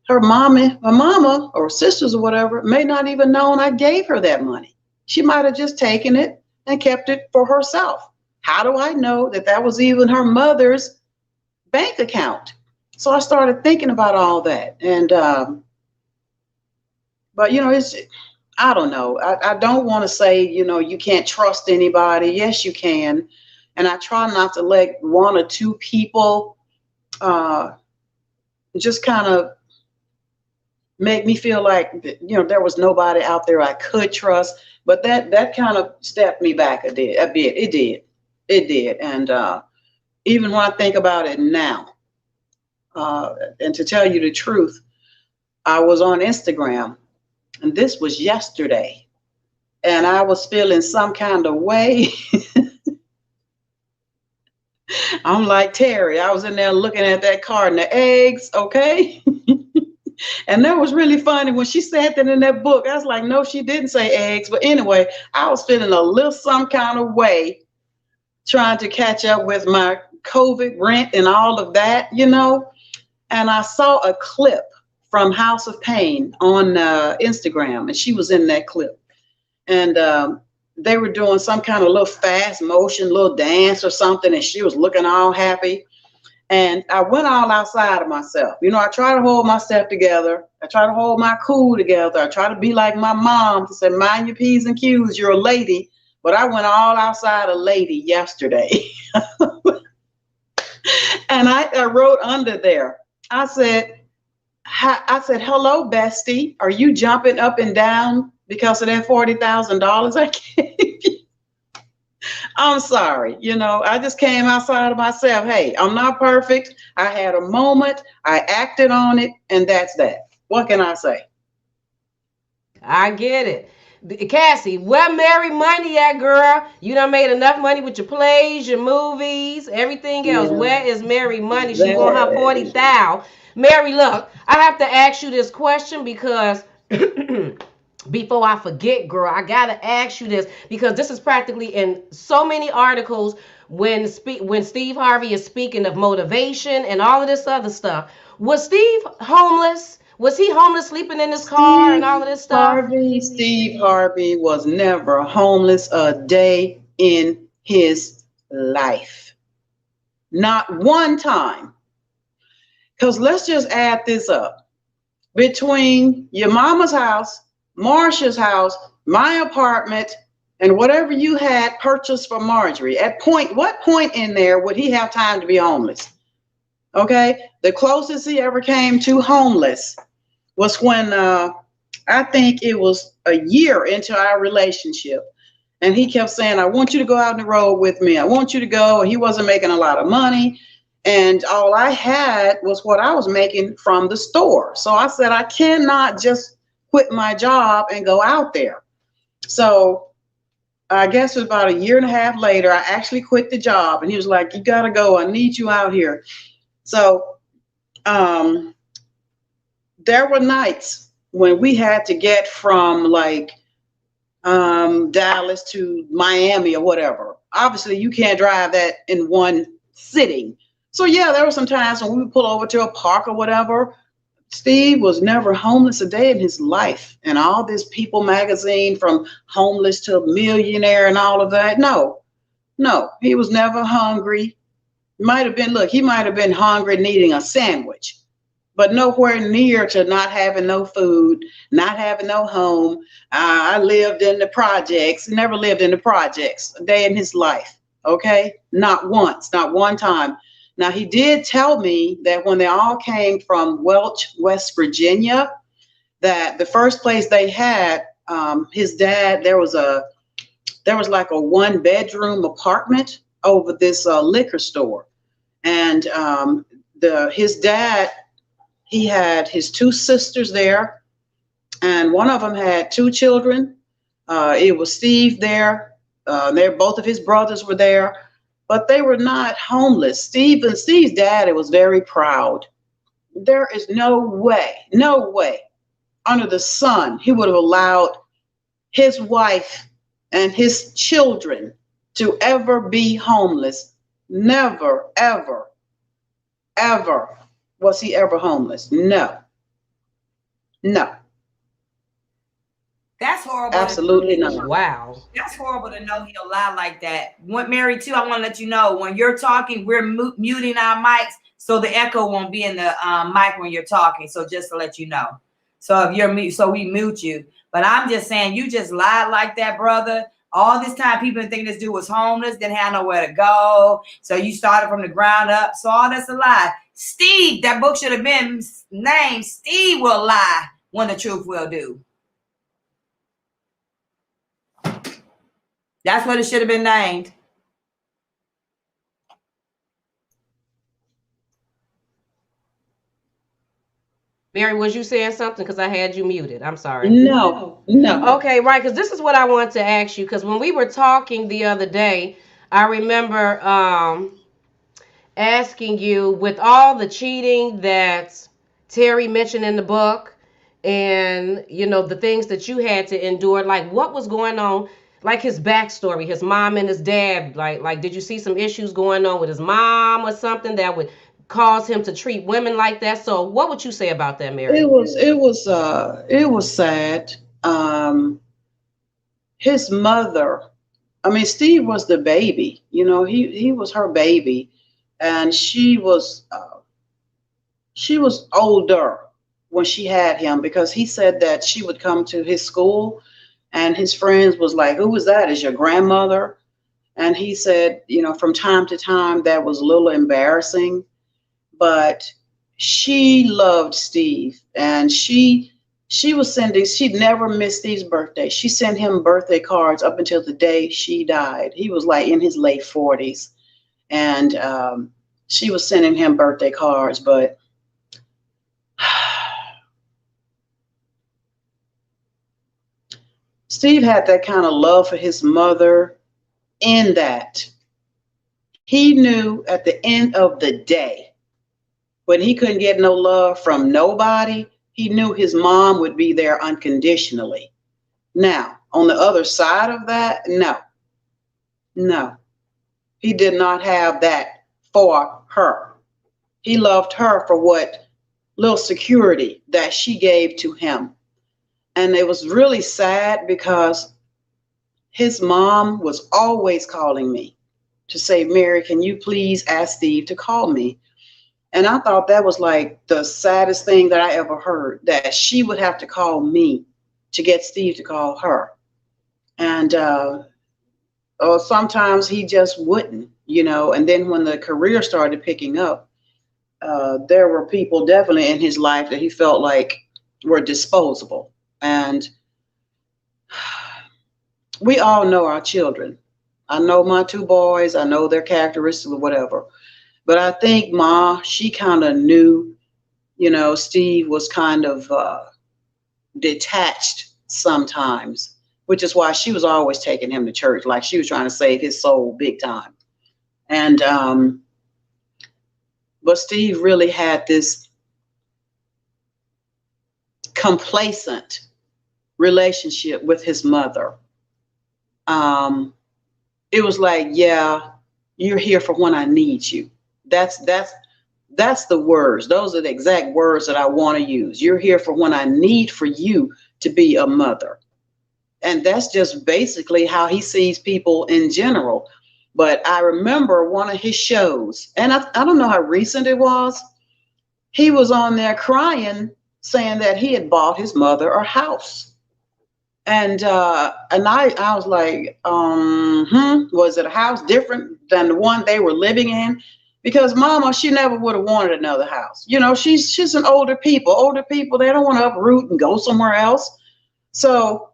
her mama or sisters or whatever may not even known I gave her that money. She might have just taken it and kept it for herself. How do I know that that was even her mother's bank account? So I started thinking about all that. And, but it's, I don't know. I don't want to say, you can't trust anybody. Yes, you can. And I try not to let one or two people uh, just kind of make me feel like there was nobody out there I could trust. But that kind of stepped me back a bit. It did. And even when I think about it now, and to tell you the truth, I was on Instagram, and this was yesterday, and I was feeling some kind of way. I'm like Terry. I was in there looking at that carton of eggs, okay? And that was really funny when she said that in that book. I was like, no, she didn't say eggs. But anyway, I was feeling a little some kind of way trying to catch up with my COVID rent and all of that. And I saw a clip from House of Pain on Instagram, and she was in that clip. And they were doing some kind of little fast motion, little dance or something, and she was looking all happy. And I went all outside of myself. I try to hold myself together. I try to hold my cool together. I try to be like my mom to say, mind your P's and Q's, you're a lady. But I went all outside a lady yesterday. And I wrote under there, I said, hello, bestie. Are you jumping up and down because of that $40,000 I gave you? I'm sorry. I just came outside of myself. Hey, I'm not perfect. I had a moment. I acted on it, and that's that. What can I say? I get it. Cassie, where Mary money at, girl? You done made enough money with your plays, your movies, everything else. Yeah, Where is Mary money? She want her that, 40,000. Mary, look, I have to ask you this question because before I forget, girl, I gotta ask you this because this is practically in so many articles when Steve Harvey is speaking of motivation and all of this other stuff. Was Steve homeless? Was he homeless, sleeping in his car and all of this stuff? Steve Harvey was never homeless a day in his life. Not one time. Because let's just add this up. Between your mama's house, Marsha's house, my apartment, and whatever you had purchased for Marjorie, what point in there would he have time to be homeless? Okay? The closest he ever came to homeless was when I think it was a year into our relationship. And he kept saying, I want you to go out on the road with me. I want you to go. And he wasn't making a lot of money. And all I had was what I was making from the store. So I said, I cannot just quit my job and go out there. So I guess it was about a year and a half later, I actually quit the job. And he was like, you got to go. I need you out here. So there were nights when we had to get from like Dallas to Miami or whatever. Obviously, you can't drive that in one sitting. So yeah, there were some times when we would pull over to a park or whatever. Steve was never homeless a day in his life. And all this People magazine from homeless to millionaire and all of that. No, he was never hungry. He might have been hungry needing a sandwich, but nowhere near to not having no food, not having no home. I lived in the projects, never lived in the projects a day in his life. Okay. Not once, not one time. Now, he did tell me that when they all came from Welch, West Virginia, that the first place they had, his dad, there was like a 1-bedroom apartment over this liquor store. And his dad, he had his 2 sisters there, and one of them had 2 children. It was Steve there. Both of his brothers were there. But they were not homeless. Steve's dad was very proud. There is no way under the sun he would have allowed his wife and his children to ever be homeless. Never, ever, ever was he ever homeless. No. That's horrible. Absolutely not. Wow. That's horrible to know he'll lie like that. Mary, too, I want to let you know, when you're talking, we're muting our mics so the echo won't be in the mic when you're talking. So just to let you know. So if you're mute, so we mute you. But I'm just saying, you just lied like that, brother. All this time, people think this dude was homeless, didn't have nowhere to go. So you started from the ground up. So all that's a lie. Steve, that book should have been named Steve Will Lie When the Truth Will Do. That's what it should have been named. Mary, was you saying something? Because I had you muted. I'm sorry. No. Okay, right. Because this is what I want to ask you. Because when we were talking the other day, I remember asking you, with all the cheating that Terry mentioned in the book, and the things that you had to endure, like what was going on, like his backstory, his mom and his dad, like did you see some issues going on with his mom or something that would cause him to treat women like that? So what would you say about that, Mary? It was sad. His mother, I mean, Steve was the baby. He was her baby, and she was older when she had him, because he said that she would come to his school and his friends was like, "Who was that? Is your grandmother?" And he said, from time to time that was a little embarrassing, but she loved Steve, and she was sending, she'd never missed Steve's birthday. She sent him birthday cards up until the day she died. He was like in his late 40s, and she was sending him birthday cards, but Steve had that kind of love for his mother, in that he knew at the end of the day, when he couldn't get no love from nobody, he knew his mom would be there unconditionally. Now, on the other side of that, no, he did not have that for her. He loved her for what little security that she gave to him. And it was really sad because his mom was always calling me to say, "Mary, can you please ask Steve to call me?" And I thought that was like the saddest thing that I ever heard, that she would have to call me to get Steve to call her. And sometimes he just wouldn't. And then when the career started picking up, there were people definitely in his life that he felt like were disposable. And we all know our children. I know my two boys, I know their characteristics or whatever. But I think Ma, she kind of knew, Steve was kind of detached sometimes, which is why she was always taking him to church, like she was trying to save his soul big time. And but Steve really had this complacent relationship with his mother. It was like, yeah, you're here for when I need you. That's the words. Those are the exact words that I want to use. You're here for when I need for you to be a mother. And that's just basically how he sees people in general. But I remember one of his shows, and I don't know how recent it was. He was on there crying, saying that he had bought his mother a house. And I was like, was it a house different than the one they were living in? Because Mama, she never would have wanted another house. She's an older people. Older people, they don't want to uproot and go somewhere else. So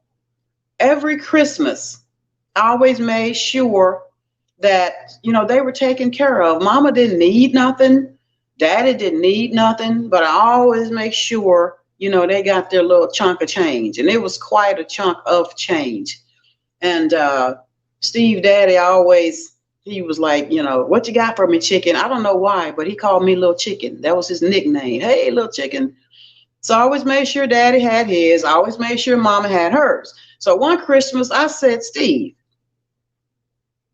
every Christmas, I always made sure that, they were taken care of. Mama didn't need nothing. Daddy didn't need nothing. But I always make sure, they got their little chunk of change. And it was quite a chunk of change. And Steve Daddy he was like, "What you got for me, chicken?" I don't know why, but he called me Little Chicken. That was his nickname. "Hey, Little Chicken." So I always made sure Daddy had his. I always made sure Mama had hers. So one Christmas, I said, "Steve,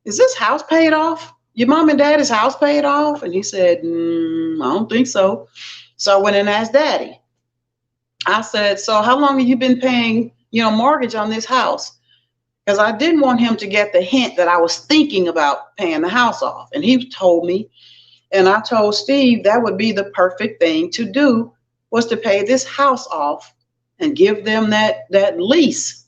is this house paid off? Your mom and daddy's house paid off?" And he said, "I don't think so." So I went and asked Daddy. I said, "So how long have you been paying, mortgage on this house?" Because I didn't want him to get the hint that I was thinking about paying the house off. And he told me, and I told Steve that would be the perfect thing to do, was to pay this house off and give them that lease.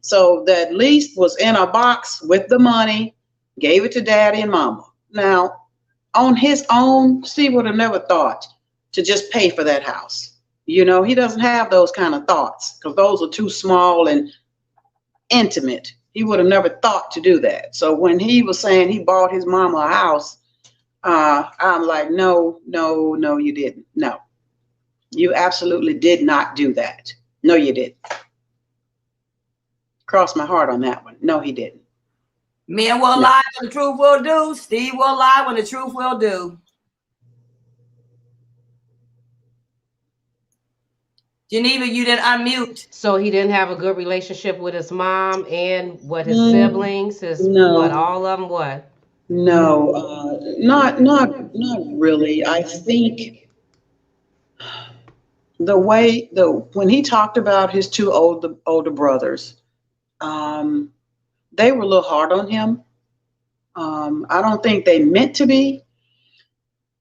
So that lease was in a box with the money, gave it to Daddy and Mama. Now, on his own, Steve would have never thought to just pay for that house. He doesn't have those kind of thoughts, because those are too small and intimate. He would have never thought to do that. So when he was saying he bought his mama a house, I'm like, no, you didn't. No, you absolutely did not do that. No, you didn't. Cross my heart on that one. No, he didn't. Men will lie when the truth will do. Steve will lie when the truth will do. Geneva, you didn't unmute. So he didn't have a good relationship with his mom and what his Mm, siblings, his what, no, all of them, what? no, not really. I think the when he talked about his two older brothers, um, they were a little hard on him. I don't think they meant to be,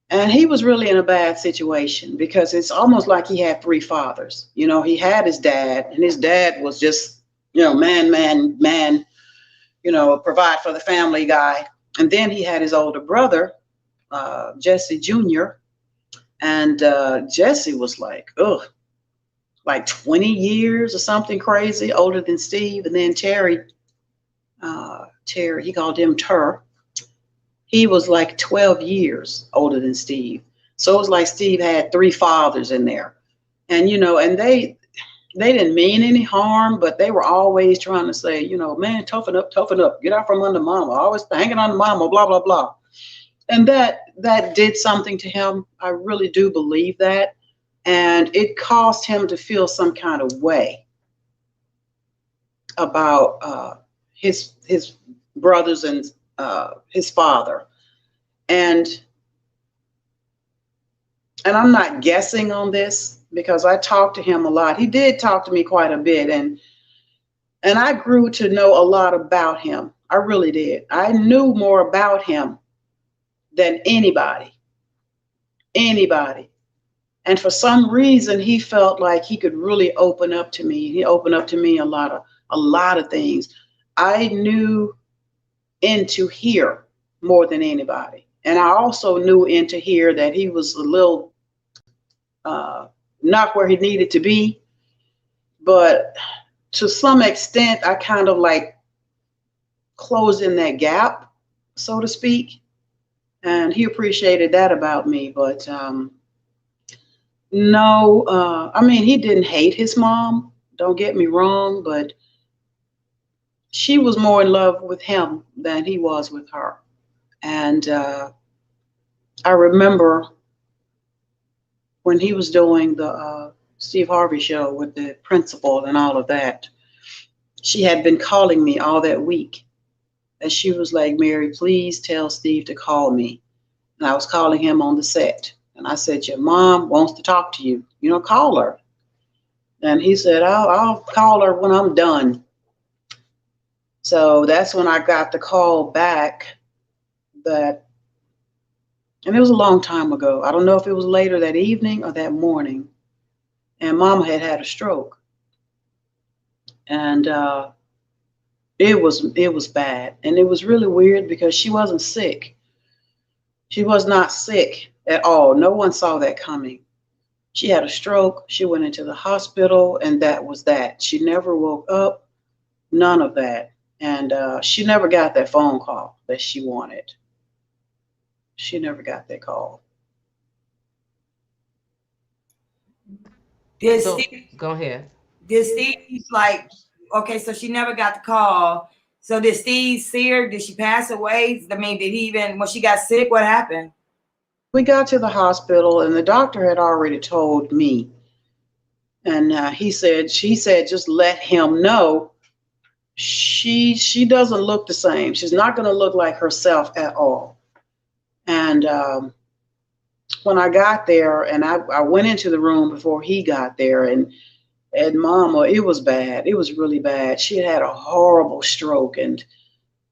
and he was really in a bad situation because it's almost like he had three fathers. You know, he had his dad, and his dad was just, man, provide for the family guy. And then he had his older brother, Jesse Jr., and Jesse was like, ugh, like 20 years or something crazy older than Steve. And then Terry, he called him Tur. He was like 12 years older than Steve. So it was like Steve had three fathers in there. And, and they didn't mean any harm, but they were always trying to say, man, toughen up, get out from under mama, always hanging on to mama, blah, blah, blah. And that did something to him. I really do believe that. And it caused him to feel some kind of way about his brothers and his father. And I'm not guessing on this because I talked to him a lot. He did talk to me quite a bit, and I grew to know a lot about him. I really did. I knew more about him than anybody. Anybody. And for some reason, he felt like he could really open up to me. He opened up to me a lot of things. I knew into here more than anybody. And I also knew into here that he was a little not where he needed to be. But to some extent, I kind of like closed in that gap, so to speak. And he appreciated that about me. But no, I mean, he didn't hate his mom. Don't get me wrong, but she was more in love with him than he was with her. And I remember when he was doing the Steve Harvey show with the principal and all of that, she had been calling me all that week. And she was like, Mary, please tell Steve to call me. And I was calling him on the set. And I said, your mom wants to talk to you. Call her. And he said, I'll call her when I'm done. So that's when I got the call back and it was a long time ago. I don't know if it was later that evening or that morning. And Mama had a stroke. And it was bad. And it was really weird because she wasn't sick. She was not sick at all. No one saw that coming. She had a stroke. She went into the hospital, and that was that. She never woke up, none of that. And she never got that phone call that she wanted. She never got that call. Did So Steve, go ahead. did Steve like, okay, so she never got the call. So did Steve see her? Did she pass away? I mean, did he even, when she got sick, what happened? We got to the hospital, and the doctor had already told me. And she said, just let him know she doesn't look the same. She's not going to look like herself at all. And when I got there, and I went into the room before he got there, and Mama, it was bad. It was really bad. She had a horrible stroke, and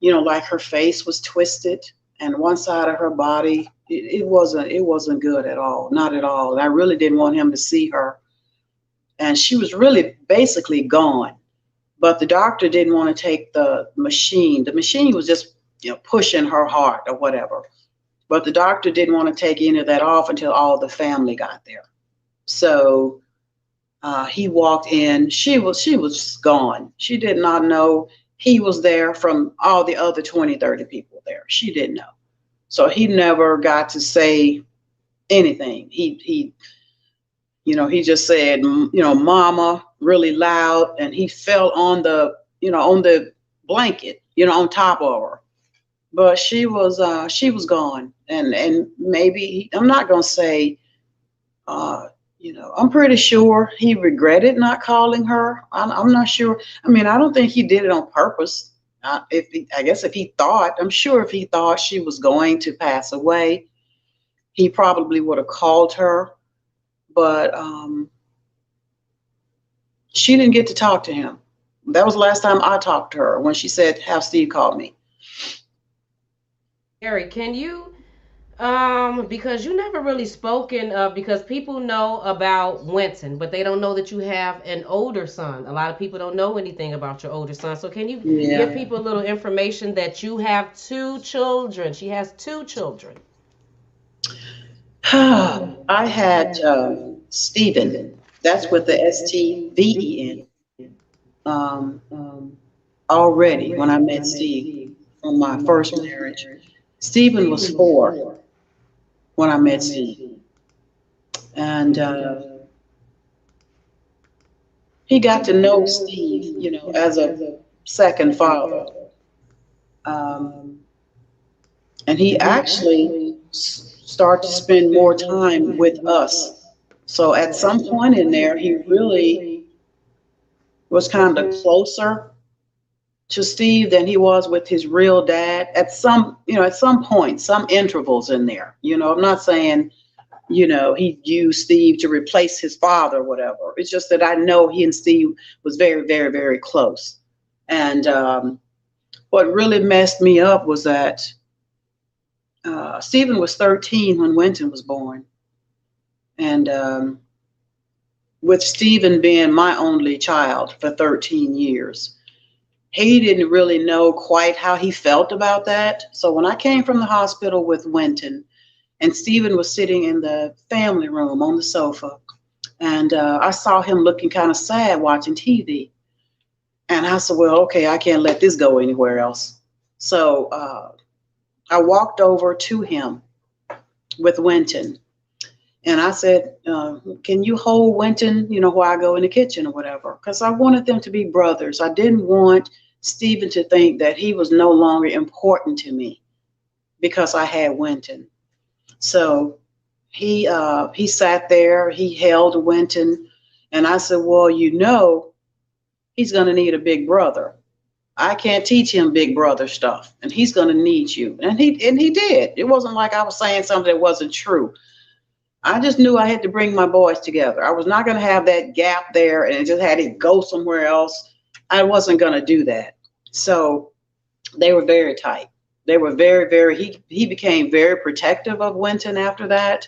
like her face was twisted, and one side of her body, it wasn't good at all, not at all. And I really didn't want him to see her, and she was really basically gone. But the doctor didn't want to take the machine. The machine was just pushing her heart or whatever. But the doctor didn't want to take any of that off until all the family got there. So he walked in. She was gone. She did not know he was there from all the other 20, 30 people there. She didn't know. So he never got to say anything. He just said, Mama, really loud, and he fell on the blanket, on top of her. But she was gone, and maybe I'm not gonna say, I'm pretty sure he regretted not calling her. I'm not sure. I mean, I don't think he did it on purpose. I guess if he thought, I'm sure if he thought she was going to pass away, he probably would have called her. But she didn't get to talk to him. That was the last time I talked to her when she said, "Have Steve call me." Mary, can you because you never really spoken of, because people know about Wynton, but they don't know that you have an older son. A lot of people don't know anything about your older son. So can you give Yeah. people a little information that you have two children? She has two children. I had Stephen. That's with the Steven. Um, already when I met Steve from my first marriage. Stephen was 4 when I met Steve, and he got to know Steve, as a second father. Um, and he actually started to spend more time with us. So at some point in there, he really was kind of closer to Steve than he was with his real dad at some point, some intervals in there. I'm not saying, he used Steve to replace his father or whatever. It's just that I know he and Steve was very, very, very close. And what really messed me up was that Stephen was 13 when Wynton was born. And with Stephen being my only child for 13 years, he didn't really know quite how he felt about that. So when I came from the hospital with Wynton, and Stephen was sitting in the family room on the sofa, and I saw him looking kind of sad watching TV. And I said, well, okay, I can't let this go anywhere else. So I walked over to him with Wynton, and I said, can you hold Wynton, while I go in the kitchen or whatever? Because I wanted them to be brothers. I didn't want Stephen to think that he was no longer important to me because I had Wynton. So he sat there, he held Wynton, and I said, well, he's going to need a big brother. I can't teach him big brother stuff, and he's going to need you. And he did. It wasn't like I was saying something that wasn't true. I just knew I had to bring my boys together. I was not going to have that gap there and just had it go somewhere else. I wasn't going to do that. So they were very tight. They were very, very, he became very protective of Wynton after that.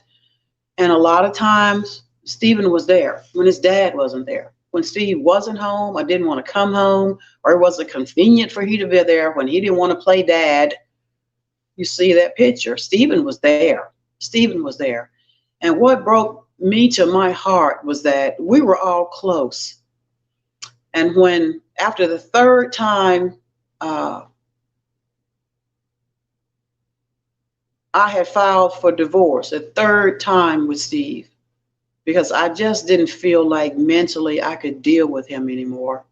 And a lot of times Stephen was there when his dad wasn't there. When Steve wasn't home, I didn't want to come home, or it wasn't convenient for he to be there when he didn't want to play dad. You see that picture. Stephen was there. Stephen was there. And what broke me to my heart was that we were all close. And when, after the third time, I had filed for divorce, the third time with Steve, because I just didn't feel like mentally I could deal with him anymore.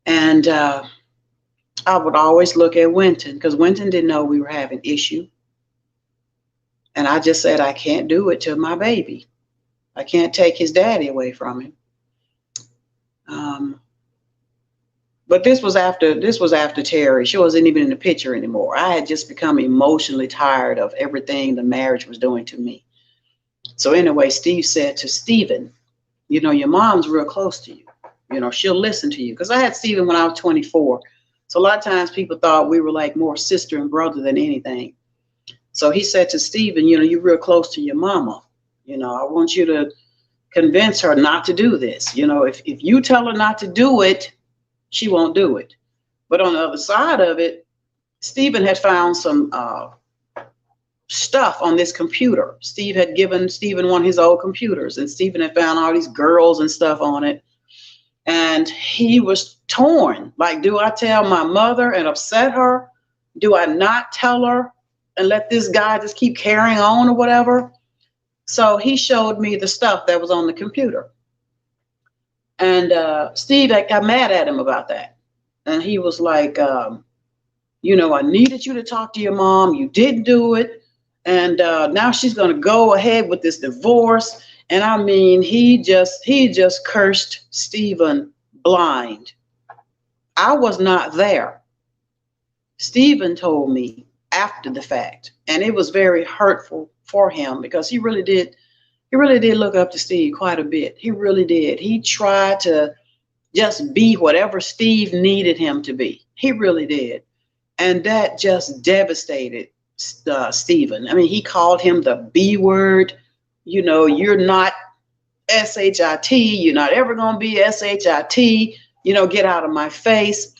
And I would always look at Wynton, because Wynton didn't know we were having issue. And I just said, I can't do it to my baby. I can't take his daddy away from him. But this was after Terry. She wasn't even in the picture anymore. I had just become emotionally tired of everything the marriage was doing to me. So anyway, Steve said to Stephen, your mom's real close to you. She'll listen to you. Because I had Stephen when I was 24. So a lot of times people thought we were like more sister and brother than anything. So he said to Stephen, you're real close to your mama. I want you to convince her not to do this. If you tell her not to do it, she won't do it. But on the other side of it, Stephen had found some stuff on this computer. Steve had given Stephen one of his old computers, and Stephen had found all these girls and stuff on it. And he was torn. Like, do I tell my mother and upset her? Do I not tell her and let this guy just keep carrying on or whatever? So he showed me the stuff that was on the computer. And Steve, I got mad at him about that. And he was like, I needed you to talk to your mom. You didn't do it. And now she's going to go ahead with this divorce. And I mean, he just cursed Stephen blind. I was not there. Stephen told me after the fact, and it was very hurtful for him because he really did look up to Steve quite a bit. He really did. He tried to just be whatever Steve needed him to be. He really did. And that just devastated Stephen. I mean, he called him the B word. You're not SHIT. You're not ever going to be SHIT. Get out of my face.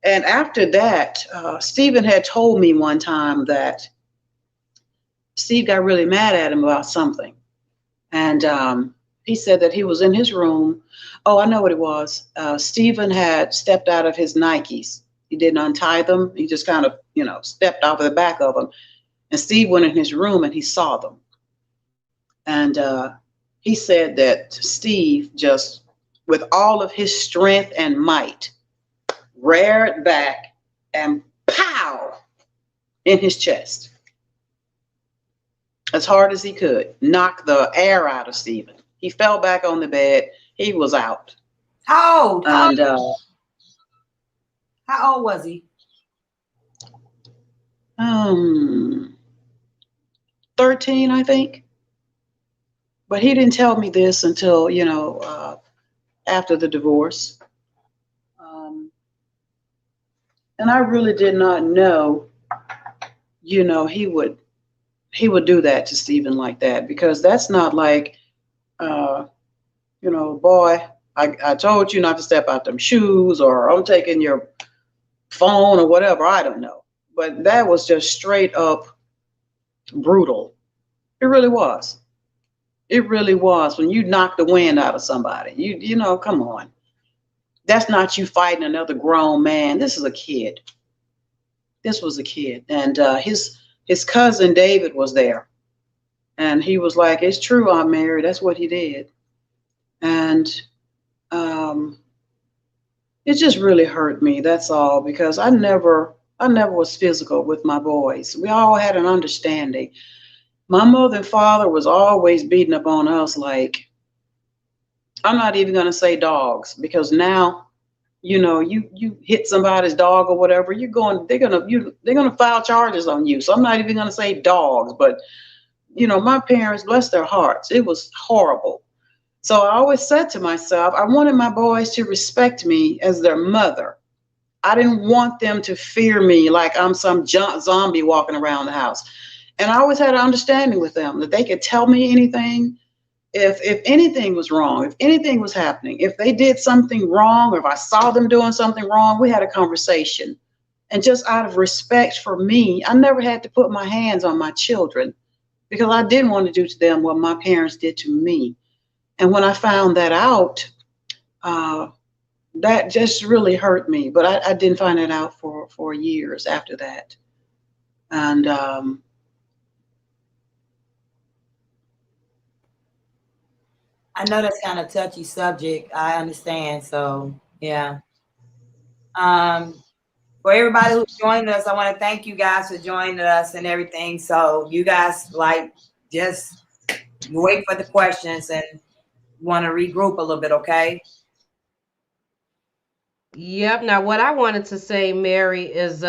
And after that, Stephen had told me one time that Steve got really mad at him about something. And he said that he was in his room. Oh, I know what it was. Stephen had stepped out of his Nikes. He didn't untie them. He just kind of, stepped off the back of them. And Steve went in his room and he saw them. And he said that Steve just, with all of his strength and might, reared back and pow in his chest as hard as he could, knock the air out of Stephen. He fell back on the bed. He was out. How old? And How old was he? 13, I think. But he didn't tell me this until, after the divorce. And I really did not know, he would do that to Stephen like that, because that's not like, boy, I told you not to step out them shoes, or I'm taking your phone or whatever. I don't know. But that was just straight up brutal. It really was. It really was. When you knock the wind out of somebody, come on. That's not you fighting another grown man. This is a kid. This was a kid. And his cousin David was there. And he was like, it's true, Aunt Mary. That's what he did. And it just really hurt me. That's all. Because I never was physical with my boys. We all had an understanding. My mother and father was always beating up on us like, I'm not even going to say dogs, because now, you hit somebody's dog or whatever, they're going to file charges on you. So I'm not even going to say dogs, but my parents, bless their hearts, it was horrible. So I always said to myself, I wanted my boys to respect me as their mother. I didn't want them to fear me like I'm some zombie walking around the house. And I always had an understanding with them that they could tell me anything. If anything was wrong, if anything was happening, if they did something wrong, or if I saw them doing something wrong, we had a conversation. And just out of respect for me, I never had to put my hands on my children, because I didn't want to do to them what my parents did to me. And when I found that out, that just really hurt me. But I didn't find it out for years after that. And I know that's kind of touchy subject. I understand. So yeah. For everybody who's joining us, I want to thank you guys for joining us and everything. So you guys just wait for the questions and want to regroup a little bit, okay? Yep. Now, what I wanted to say, Mary, is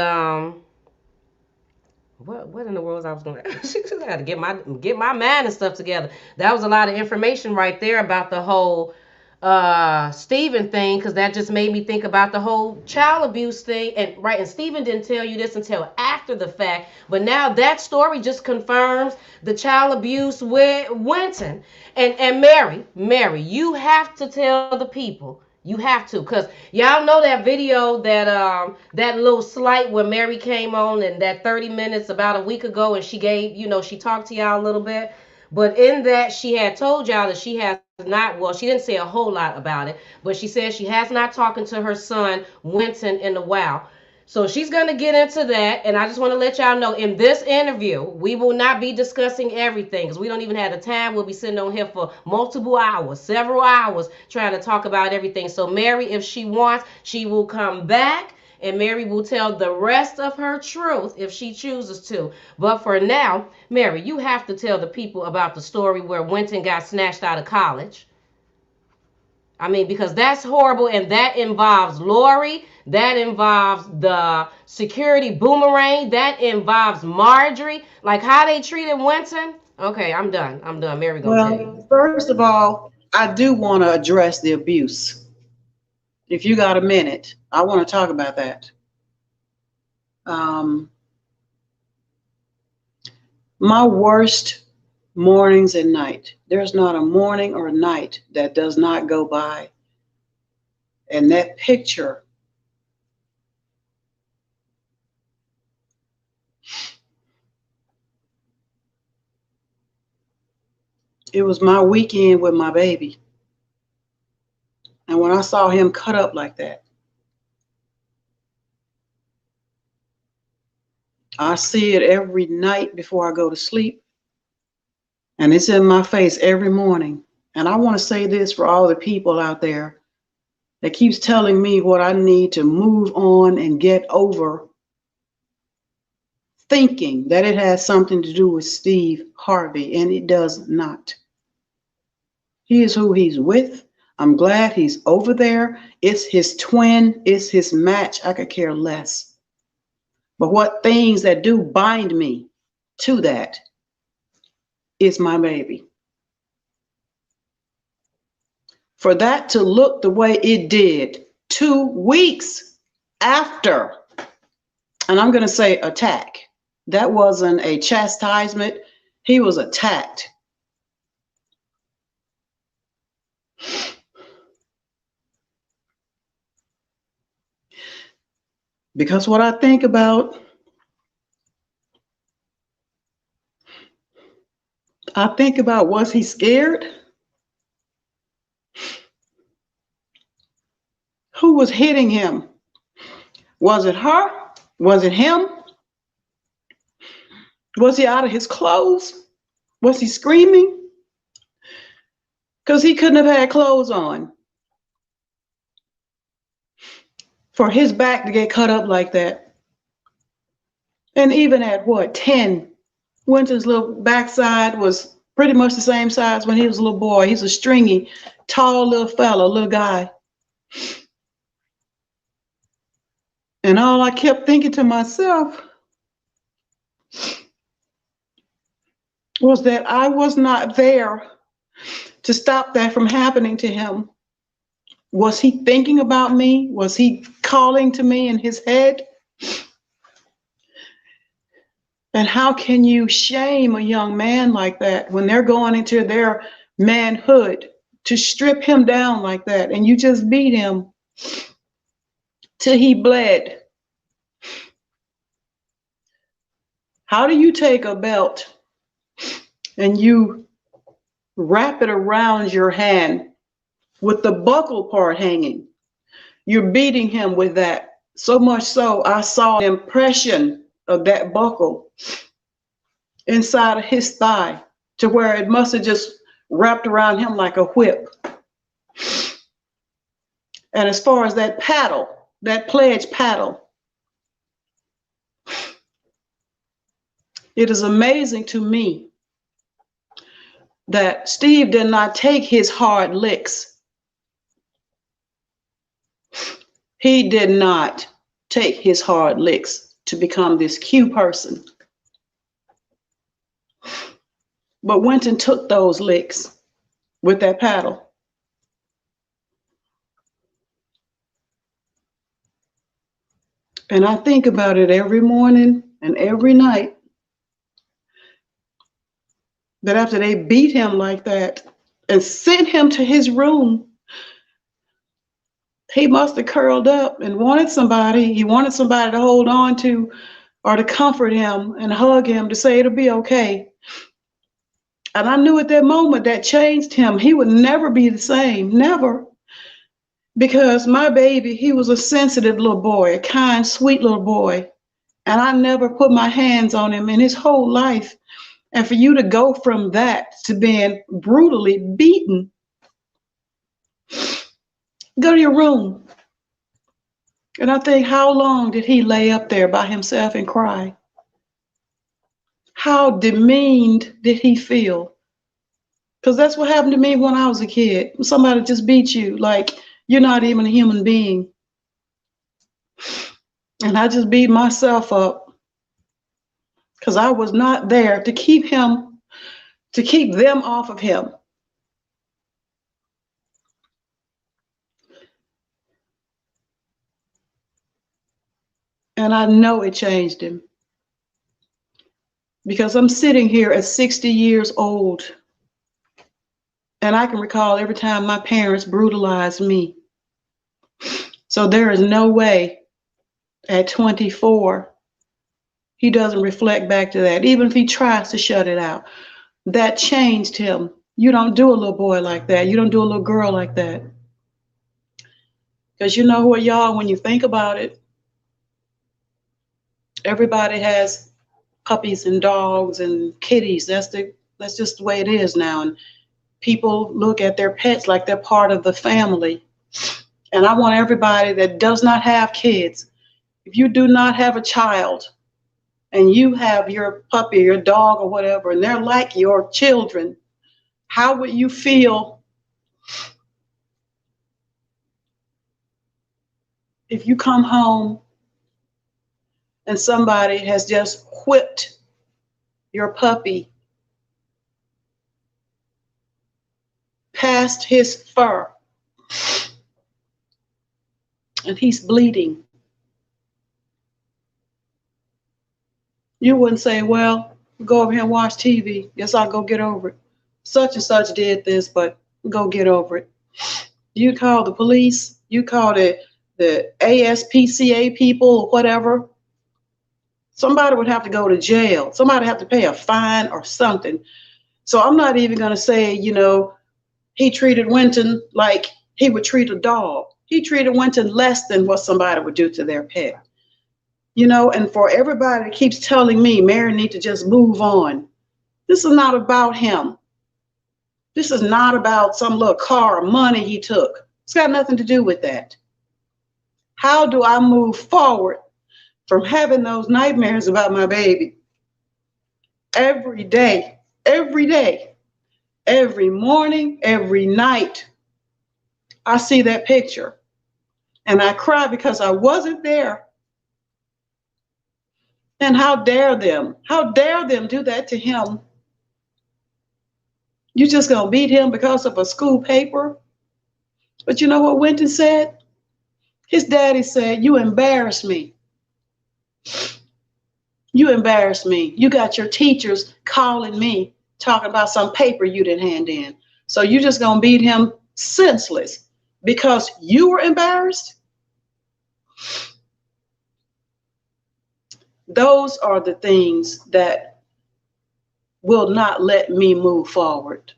what in the world I was going to? She just had to get my mind and stuff together. That was a lot of information right there about the whole Stephen thing, because that just made me think about the whole child abuse thing. And Stephen didn't tell you this until after the fact, but now that story just confirms the child abuse with Wynton. And Mary, you have to tell the people. You have to, because y'all know that video, that little slight where Mary came on, and that 30 minutes about a week ago, and she gave, she talked to y'all a little bit. But in that, she had told y'all that she has not, well, she didn't say a whole lot about it, but she said she has not talked to her son, Wynton, in a while. So she's going to get into that. And I just want to let y'all know, in this interview, we will not be discussing everything, because we don't even have the time. We'll be sitting on here for multiple hours, several hours, trying to talk about everything. So Mary, if she wants, she will come back and Mary will tell the rest of her truth if she chooses to. But for now, Mary, you have to tell the people about the story where Wynton got snatched out of college. I mean, because that's horrible, and that involves Lori, that involves the security boomerang, that involves Marjorie. Like how they treated Wynton. Okay, I'm done. I'm done. Mary gonna tell you. Well, first of all, I do want to address the abuse. If you got a minute, I want to talk about that. Um, my worst mornings and night. There's not a morning or night that does not go by. And that picture, it was my weekend with my baby. And when I saw him cut up like that, I see it every night before I go to sleep. And it's in my face every morning. And I want to say this for all the people out there that keeps telling me what I need to move on and get over, thinking that it has something to do with Steve Harvey, and it does not. He is who he's with. I'm glad he's over there. It's his twin. It's his match. I could care less. But what things that do bind me to that is my baby. For that to look the way it did 2 weeks after, and I'm going to say attack, that wasn't a chastisement. He was attacked. Because what I think about was he scared? Who was hitting him? Was it her? Was it him? Was he out of his clothes? Was he screaming? Because he couldn't have had clothes on for his back to get cut up like that. And even at what, 10, Wynton's little backside was pretty much the same size when he was a little boy. He's a stringy, tall little fella, little guy. And all I kept thinking to myself was that I was not there to stop that from happening to him. Was he thinking about me? Was he calling to me in his head? And how can you shame a young man like that when they're going into their manhood, to strip him down like that, and you just beat him till he bled? How do you take a belt and you wrap it around your hand with the buckle part hanging? You're beating him with that. So much so, I saw the impression of that buckle inside of his thigh, to where it must have just wrapped around him like a whip. And as far as that paddle, that pledge paddle, it is amazing to me that Steve did not take his hard licks. He did not take his hard licks to become this cute person. But Wynton took those licks with that paddle. And I think about it every morning and every night, that after they beat him like that and sent him to his room, he must have curled up and wanted somebody. He wanted somebody to hold on to, or to comfort him and hug him, to say it'll be okay. And I knew at that moment that changed him. He would never be the same, never. Because my baby, he was a sensitive little boy, a kind, sweet little boy. And I never put my hands on him in his whole life. And for you to go from that to being brutally beaten, go to your room. And I think, how long did he lay up there by himself and cry? How demeaned did he feel? Because that's what happened to me when I was a kid. Somebody just beat you like you're not even a human being. And I just beat myself up because I was not there to keep them off of him. And I know it changed him because I'm sitting here at 60 years old and I can recall every time my parents brutalized me. So there is no way at 24 he doesn't reflect back to that, even if he tries to shut it out. That changed him. You don't do a little boy like that. You don't do a little girl like that. Because you know what, y'all, when you think about it, everybody has puppies and dogs and kitties. That's just the way it is now. And people look at their pets like they're part of the family. And I want everybody that does not have kids, if you do not have a child and you have your puppy, your dog or whatever, and they're like your children, how would you feel if you come home and somebody has just whipped your puppy past his fur and he's bleeding? You wouldn't say, well, go over here and watch TV. Guess I'll go get over it. Such and such did this, but go get over it. You call the police, you call the ASPCA people or whatever. Somebody would have to go to jail. Somebody would have to pay a fine or something. So I'm not even going to say, he treated Wynton like he would treat a dog. He treated Wynton less than what somebody would do to their pet. And for everybody that keeps telling me, Mary need to just move on. This is not about him. This is not about some little car or money he took. It's got nothing to do with that. How do I move forward from having those nightmares about my baby? Every day, every morning, every night, I see that picture and I cry because I wasn't there. And how dare them do that to him? You just gonna beat him because of a school paper? But you know what Wynton said? His daddy said, you embarrass me. You embarrass me. You got your teachers calling me, talking about some paper you didn't hand in. So you just gonna beat him senseless because you were embarrassed? Those are the things that will not let me move forward.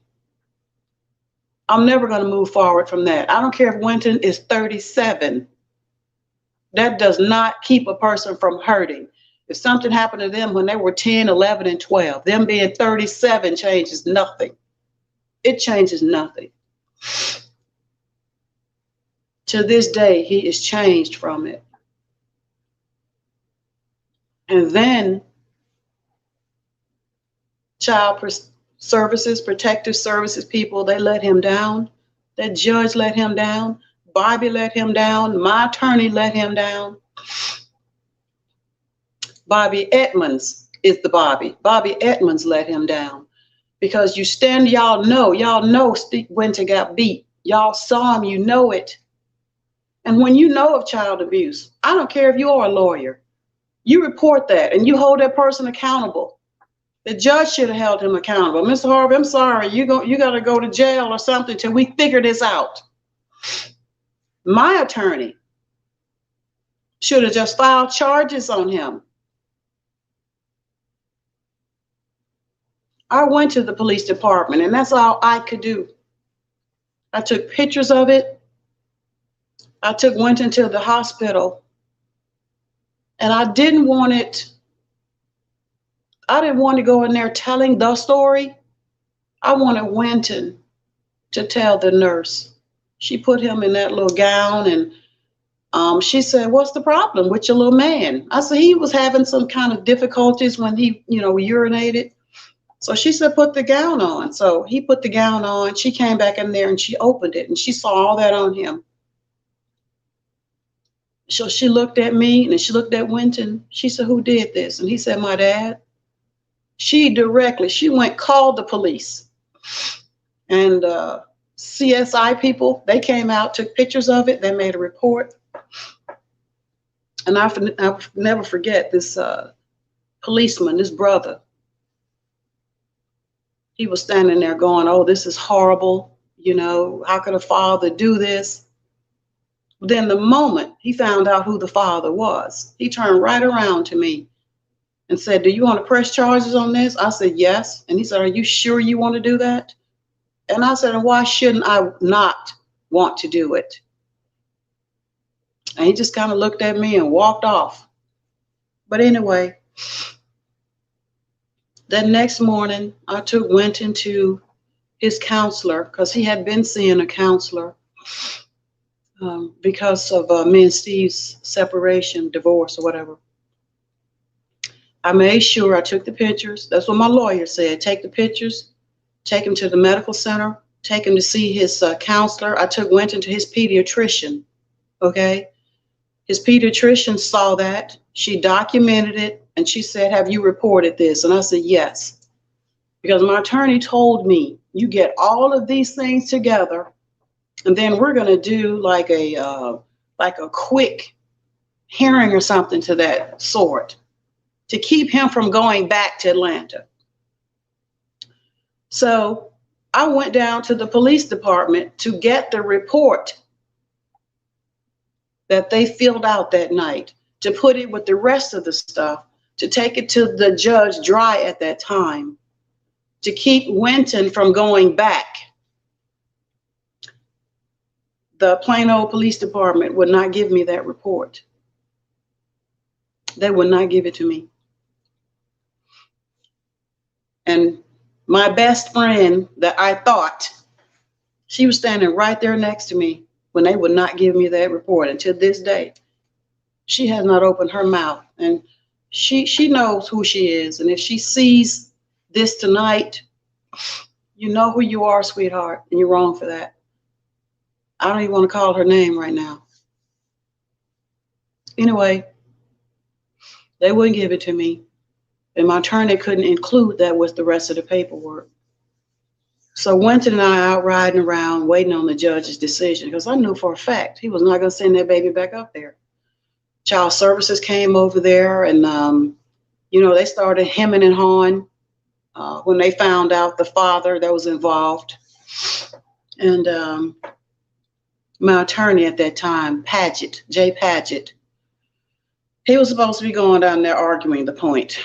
I'm never going to move forward from that. I don't care if Wynton is 37. That does not keep a person from hurting. If something happened to them when they were 10, 11, and 12, them being 37 changes nothing. It changes nothing. To this day, he is changed from it. And then child services, protective services people, they let him down. That judge let him down. Bobby let him down. My attorney let him down. Bobby Edmonds is the Bobby. Bobby Edmonds let him down. Because y'all know Steve Wynton got beat. Y'all saw him, you know it. And when you know of child abuse, I don't care if you are a lawyer, you report that and you hold that person accountable. The judge should have held him accountable. Mr. Harvey, I'm sorry, you got to go to jail or something till we figure this out. My attorney should have just filed charges on him. I went to the police department and that's all I could do. I took pictures of it. I took Wynton to the hospital. And I didn't want to go in there telling the story. I wanted Wynton to tell the nurse. She put him in that little gown and She said, what's the problem with your little man? I said, he was having some kind of difficulties when he, urinated. So she said, put the gown on. So he put the gown on. She came back in there and she opened it and she saw all that on him. So she looked at me and she looked at Wynton. She said, who did this? And he said, my dad. She went, called the police. And CSI people, they came out, took pictures of it. They made a report. And I'll never forget this policeman, this brother. He was standing there going, oh, this is horrible. How could a father do this? Then the moment he found out who the father was, he turned right around to me and said, do you want to press charges on this? I said, yes. And he said, are you sure you want to do that? And I said, and why shouldn't I not want to do it? And he just kind of looked at me and walked off. But anyway, that next morning, I took Wynton to his counselor because he had been seeing a counselor because of me and Steve's separation, divorce, or whatever. I made sure I took the pictures. That's what my lawyer said. Take the pictures, take him to the medical center, take him to see his counselor. I took Wynton to his pediatrician, okay? His pediatrician saw that. She documented it. And she said, have you reported this? And I said, yes. Because my attorney told me, you get all of these things together, and then we're going to do like a quick hearing or something to that sort to keep him from going back to Atlanta. So I went down to the police department to get the report that they filled out that night, to put it with the rest of the stuff, to take it to the judge dry at that time, to keep Wynton from going back. The plain old police department would not give me that report. They would not give it to me. And my best friend that I thought, she was standing right there next to me when they would not give me that report. And to this day, she has not opened her mouth. And she knows who she is. And if she sees this tonight, you know who you are, sweetheart, and you're wrong for that. I don't even want to call her name right now. Anyway, they wouldn't give it to me. And my attorney couldn't include that with the rest of the paperwork. So Wynton and I out riding around waiting on the judge's decision because I knew for a fact he was not going to send that baby back up there. Child Services came over there and, they started hemming and hawing when they found out the father that was involved. And my attorney at that time, Jay Padgett, he was supposed to be going down there arguing the point.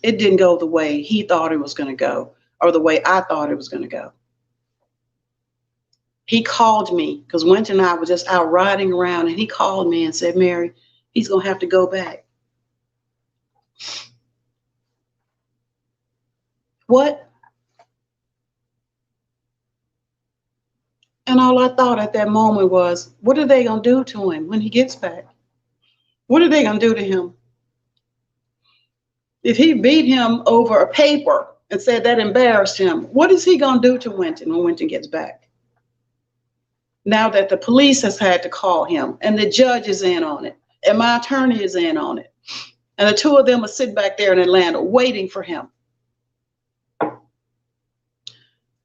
It didn't go the way he thought it was going to go or the way I thought it was going to go. He called me because Wynton and I were just out riding around, and he called me and said, Mary, he's going to have to go back. What? And all I thought at that moment was, what are they going to do to him when he gets back? What are they going to do to him? If he beat him over a paper and said that embarrassed him, what is he going to do to Wynton when Wynton gets back? Now that the police has had to call him and the judge is in on it and my attorney is in on it. And the two of them are sitting back there in Atlanta waiting for him.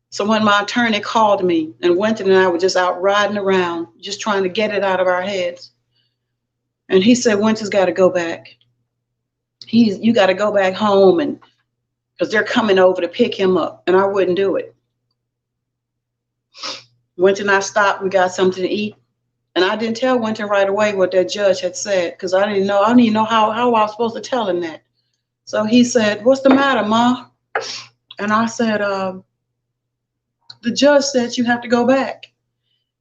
So when my attorney called me and Wynton and I were just out riding around, just trying to get it out of our heads. And he said, Wynton's got to go back. You got to go back home and because they're coming over to pick him up. And I wouldn't do it. Wynton and I stopped, we got something to eat. And I didn't tell Wynton right away what that judge had said because I didn't know how I was supposed to tell him that. So he said, what's the matter, Ma? And I said, the judge said you have to go back.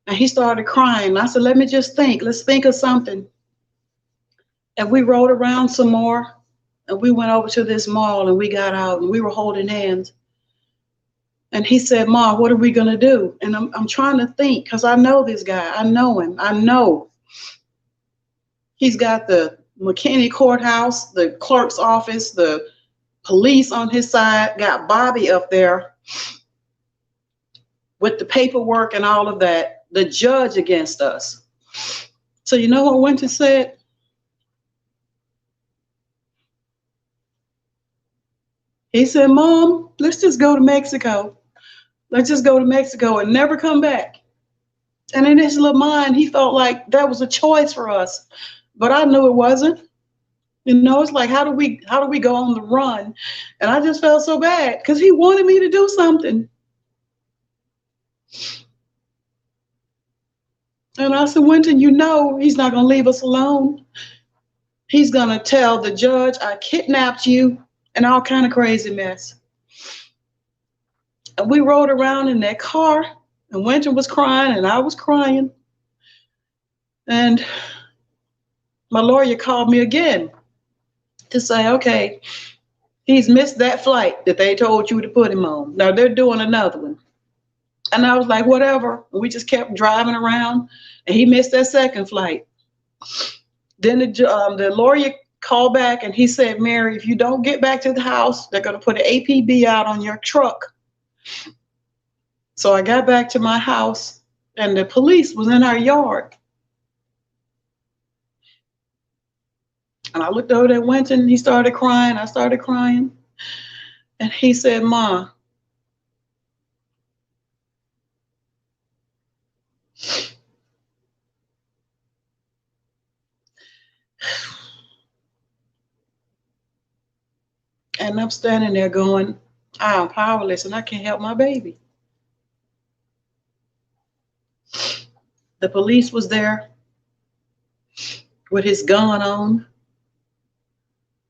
And he started crying. I said, let me just think. Let's think of something. And we rode around some more. And we went over to this mall and we got out and we were holding hands. And he said, Ma, what are we going to do? And I'm trying to think because I know this guy. I know him. I know He's got the McKinney courthouse, the clerk's office, the police on his side, got Bobby up there with the paperwork and all of that, the judge against us. So you know what Wynton said? He said, Mom, let's just go to Mexico. Let's just go to Mexico and never come back. And in his little mind, he felt like that was a choice for us. But I knew it wasn't. You know, it's like, how do we go on the run? And I just felt so bad because he wanted me to do something. And I said, Wynton, you know he's not going to leave us alone. He's going to tell the judge I kidnapped you and all kind of crazy mess. And we rode around in that car, and Wynton was crying, and I was crying. And my lawyer called me again to say, okay, he's missed that flight that they told you to put him on. Now they're doing another one. And I was like, whatever. And we just kept driving around, and he missed that second flight. Then the lawyer called back, and he said, Mary, if you don't get back to the house, they're going to put an APB out on your truck. So I got back to my house, and the police was in our yard. And I looked over at Wynton. He started crying. I started crying. And he said, Ma, and I'm standing there going, I'm powerless and I can't help my baby. The police was there with his gun on.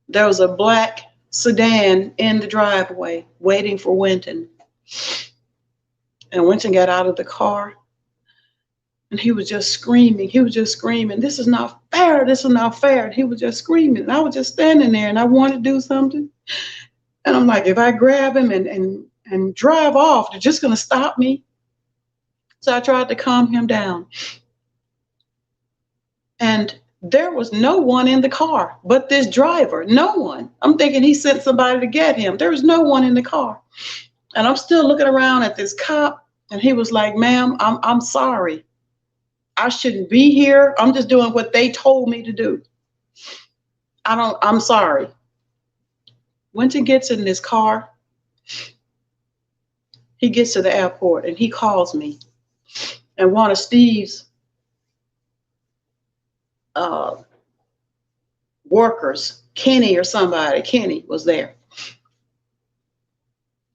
There was a black sedan in the driveway waiting for Wynton. And Wynton got out of the car and he was just screaming. He was just screaming, this is not fair, this is not fair. And he was just screaming. And I was just standing there and I wanted to do something. And I'm like, if I grab him and drive off, they're just going to stop me. So I tried to calm him down. And there was no one in the car but this driver, no one. I'm thinking he sent somebody to get him. There was no one in the car. And I'm still looking around at this cop, and he was like, ma'am, I'm sorry. I shouldn't be here. I'm just doing what they told me to do. I'm sorry. Wynton gets in this car. He gets to the airport and he calls me. And one of Steve's workers, Kenny was there.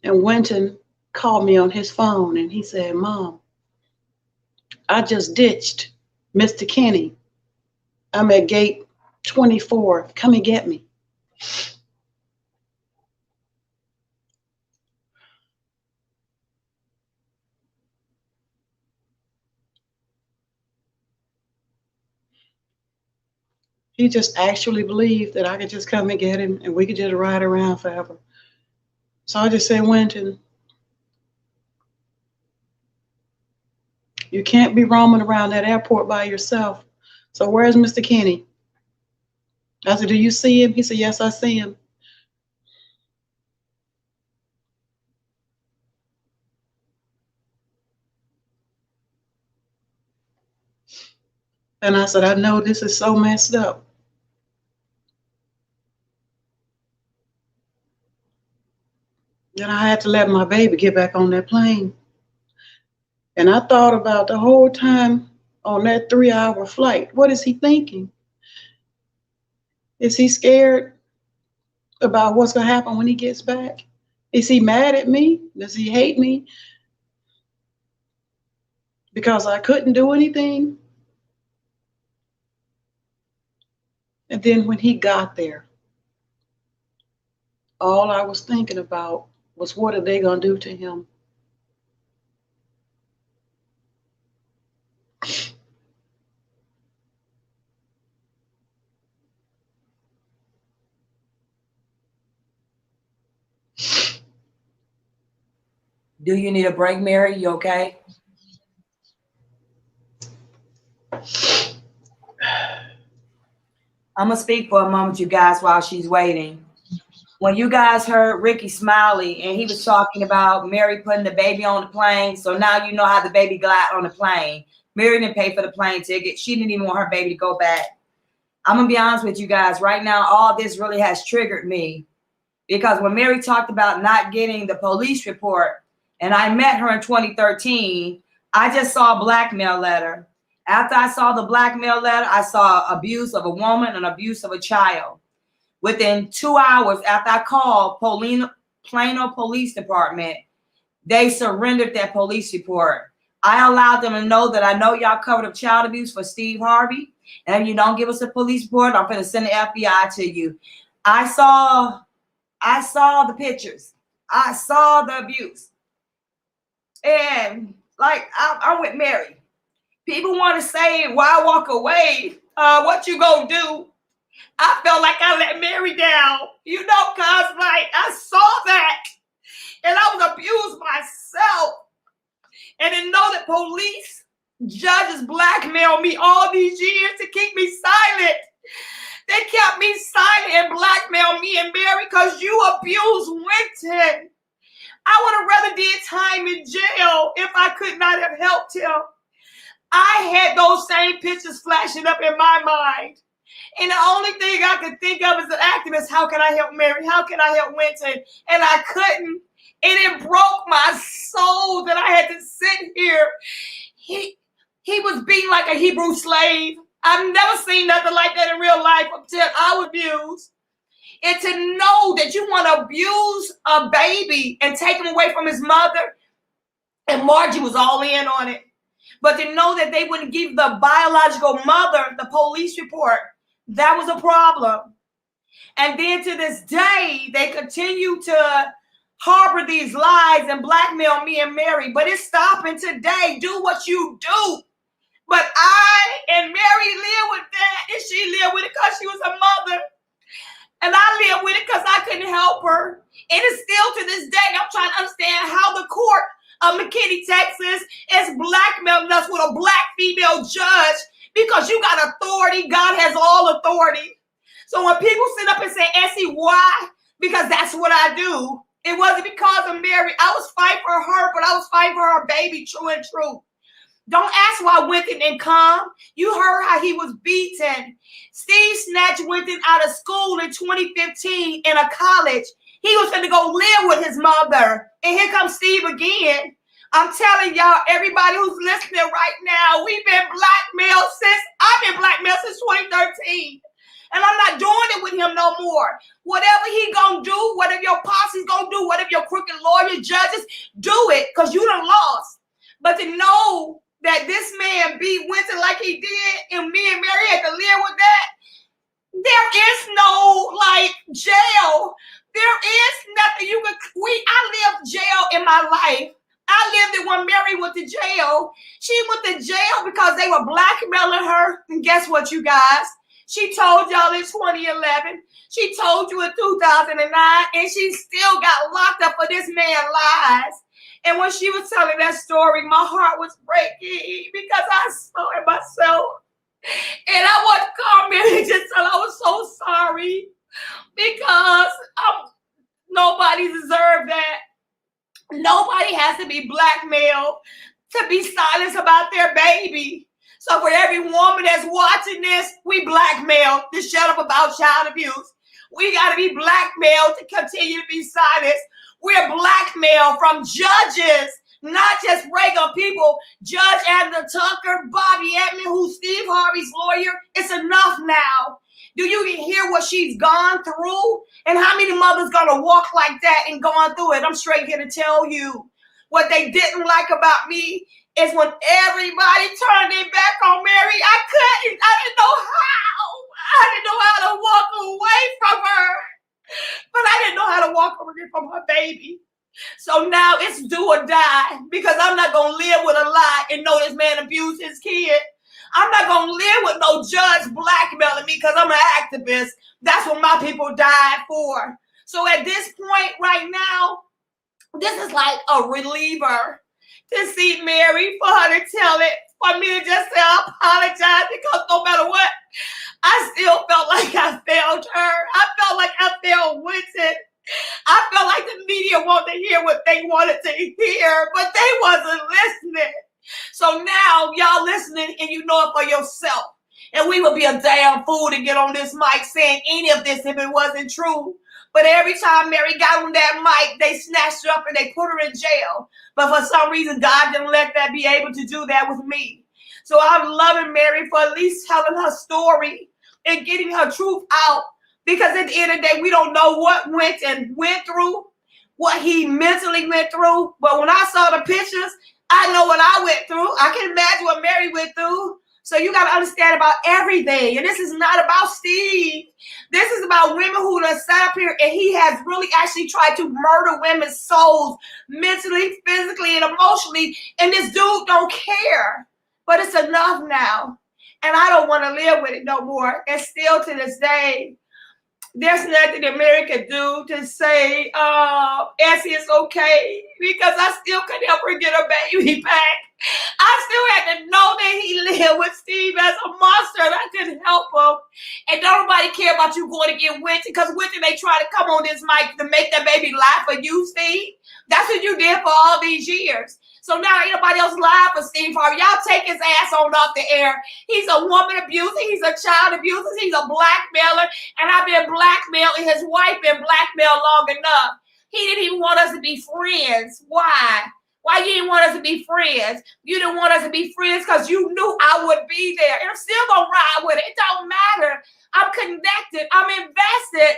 And Wynton called me on his phone and he said, Mom, I just ditched Mr. Kenny. I'm at gate 24. Come and get me. He just actually believed that I could just come and get him and we could just ride around forever. So I just said, Wynton, you can't be roaming around that airport by yourself. So where's Mr. Kenny? I said, do you see him? He said, yes, I see him. And I said, I know this is so messed up. Then I had to let my baby get back on that plane. And I thought about the whole time on that 3-hour flight. What is he thinking? Is he scared about what's going to happen when he gets back? Is he mad at me? Does he hate me because I couldn't do anything? And then when he got there, all I was thinking about was, what are they going to do to him? Do you need a break, Mary? You okay? I'm going to speak for a moment, you guys, while she's waiting. When you guys heard Ricky Smiley and he was talking about Mary putting the baby on the plane, so now you know how the baby got on the plane. Mary didn't pay for the plane ticket. She didn't even want her baby to go back. I'm going to be honest with you guys. Right now, all this really has triggered me because when Mary talked about not getting the police report, and I met her in 2013, I just saw a blackmail letter. After I saw the blackmail letter, I saw abuse of a woman and abuse of a child. Within 2 hours after I called Plano Police Department, they surrendered that police report. I allowed them to know that I know y'all covered up child abuse for Steve Harvey. And if you don't give us a police report, I'm going to send the FBI to you. I saw the pictures. I saw the abuse. And like, I'm with Mary. People want to say, why walk away? What you gonna do? I felt like I let Mary down, you know, cause like I saw that and I was abused myself. And to know that police judges blackmailed me all these years to keep me silent. They kept me silent and blackmailed me and Mary because you abused Wynton. I would have rather did time in jail if I could not have helped him. I had those same pictures flashing up in my mind. And the only thing I could think of as an activist, how can I help Mary? How can I help Wynton? And I couldn't. And it broke my soul that I had to sit here. He was beaten like a Hebrew slave. I've never seen nothing like that in real life until I was abused. And to know that you want to abuse a baby and take him away from his mother, and Margie was all in on it. But to know that they wouldn't give the biological mother the police report, that was a problem. And then to this day, they continue to harbor these lies and blackmail me and Mary. But it's stopping today. Do what you do. But I and Mary live with that, and she lived with it because she was a mother. And I lived with it because I couldn't help her. And it's still to this day, I'm trying to understand how the court of McKinney, Texas is blackmailing us with a black female judge because you got authority. God has all authority. So when people sit up and say, Essie, why? Because that's what I do. It wasn't because of Mary. I was fighting for her, but I was fighting for her baby, true and true. Don't ask why Wynton didn't come. You heard how he was beaten. Steve snatched Wynton out of school in 2015 in a college. He was going to go live with his mother. And here comes Steve again. I'm telling y'all, everybody who's listening right now, we've been blackmailed I've been blackmailed since 2013. And I'm not doing it with him no more. Whatever he gonna do, whatever your posse's gonna do, whatever your crooked lawyer judges, do it, because you done lost. But to know that this man beat Wynton like he did, and me and Mary had to live with that, there is no, like, jail. There is nothing you can, I lived jail in my life. I lived it when Mary went to jail. She went to jail because they were blackmailing her. And guess what, you guys? She told y'all in 2011. She told you in 2009. And she still got locked up for this man's lies. And when she was telling that story, my heart was breaking because I saw it myself. And I want to call Mary and just tell her I was so sorry because nobody deserved that. Nobody has to be blackmailed to be silenced about their baby. So for every woman that's watching this, we blackmailed to shut up about child abuse. We got to be blackmailed to continue to be silenced. We're blackmailed from judges, not just regular people. Judge Adler Tucker, Bobby Edmond, who's Steve Harvey's lawyer. It's enough now. Do you even hear what she's gone through? And how many mothers gonna walk like that and going through it? I'm straight here to tell you. What they didn't like about me is when everybody turned their back on Mary, I didn't know how. I didn't know how to walk away from her. But I didn't know how to walk away from her baby. So now it's do or die because I'm not gonna live with a lie and know this man abused his kid. I'm not going to live with no judge blackmailing me because I'm an activist. That's what my people died for. So at this point right now, this is like a reliever to see Mary, for her to tell it, for me to just say I apologize because no matter what, I still felt like I failed her. I felt like I failed Wynton. I felt like the media wanted to hear what they wanted to hear, but they wasn't listening. So now y'all listening and you know it for yourself. And we would be a damn fool to get on this mic saying any of this if it wasn't true. But every time Mary got on that mic, they snatched her up and they put her in jail. But for some reason, God didn't let that be able to do that with me. So I'm loving Mary for at least telling her story and getting her truth out. Because at the end of the day, we don't know what Wynton went through, what he mentally went through. But when I saw the pictures, I know what I went through. I can imagine what Mary went through. So you got to understand about everything. And this is not about Steve. This is about women who done sat up here and he has really actually tried to murder women's souls mentally, physically, and emotionally. And this dude don't care. But it's enough now. And I don't want to live with it no more. And still to this day, there's nothing that Mary could do to say, Essie is okay, because I still couldn't help her get her baby back. I still had to know that he lived with Steve as a monster and I couldn't help him. And don't nobody care about you going to get Wynton, because Wynton, they try to come on this mic to make that baby lie for you, Steve. That's what you did for all these years. So now ain't nobody else live for Steve Harvey. Y'all take his ass on off the air. He's a woman abuser. He's a child abuser. He's a blackmailer. And I've been blackmailed and his wife been blackmailed long enough. He didn't even want us to be friends. Why? Why you didn't want us to be friends? You didn't want us to be friends because you knew I would be there. And I'm still going to ride with it. It don't matter. I'm connected. I'm invested.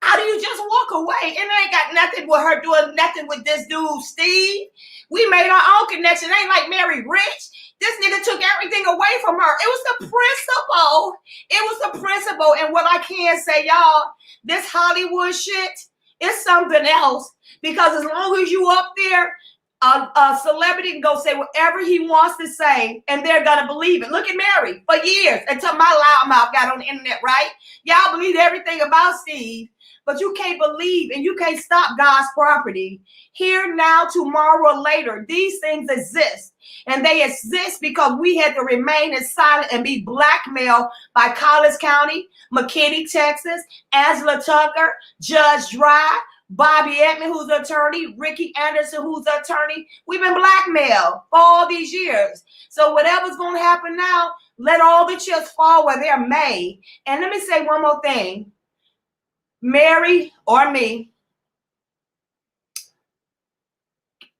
How do you just walk away? And it ain't got nothing with her doing nothing with this dude, Steve. We made our own connection. It ain't like Mary Rich. This nigga took everything away from her. It was the principle. It was the principle. And what I can say, y'all, this Hollywood shit is something else. Because as long as you up there, a celebrity can go say whatever he wants to say, and they're going to believe it. Look at Mary for years until my loud mouth got on the internet, right? Y'all believe everything about Steve. But you can't believe and you can't stop God's property. Here, now, tomorrow, later, these things exist. And they exist because we had to remain in silent and be blackmailed by Collins County, McKinney, Texas, Angela Tucker, Judge Dry, Bobby Edmond, who's an attorney, Ricky Anderson, who's an attorney. We've been blackmailed for all these years. So whatever's going to happen now, let all the chips fall where they're made. And let me say one more thing. Mary or me,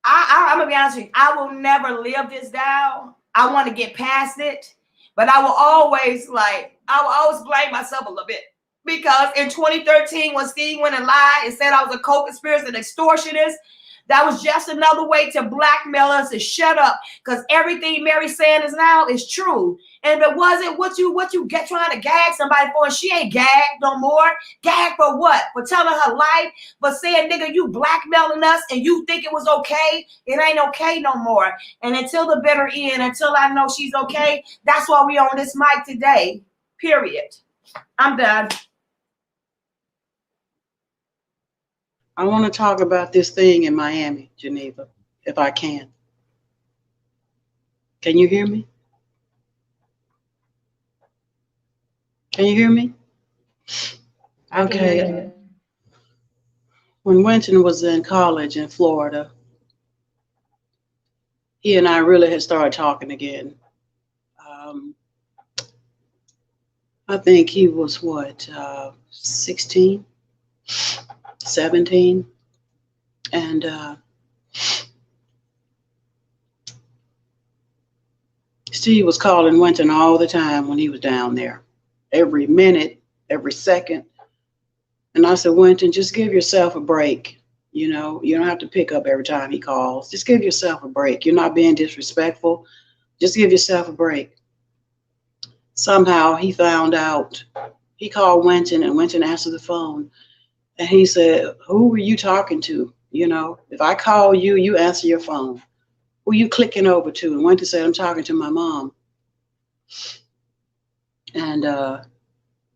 I'm going to be honest with you. I will never live this down. I want to get past it. But I will always blame myself a little bit. Because in 2013, when Steve went and lied and said I was a co-conspirator and extortionist, that was just another way to blackmail us to shut up. Because everything Mary's saying is now is true. And if it wasn't, what you get trying to gag somebody for, and she ain't gagged no more. Gag for what? For telling her life? For saying, nigga, you blackmailing us and you think it was okay? It ain't okay no more. And until the bitter end, until I know she's okay, that's why we on this mic today. Period. I'm done. I want to talk about this thing in Miami, Geneva, if I can. Can you hear me? Can you hear me? Okay. When Wynton was in college in Florida, he and I really had started talking again. I think he was 16? 17, and Steve was calling Wynton all the time when he was down there, every minute, every second. And I said, Wynton, just give yourself a break. You know, you don't have to pick up every time he calls. Just give yourself a break. You're not being disrespectful. Just give yourself a break. Somehow he found out. He called Wynton, and Wynton answered the phone. And he said, who were you talking to? You know, if I call you, you answer your phone. Who you clicking over to? And Wynton said, I'm talking to my mom. And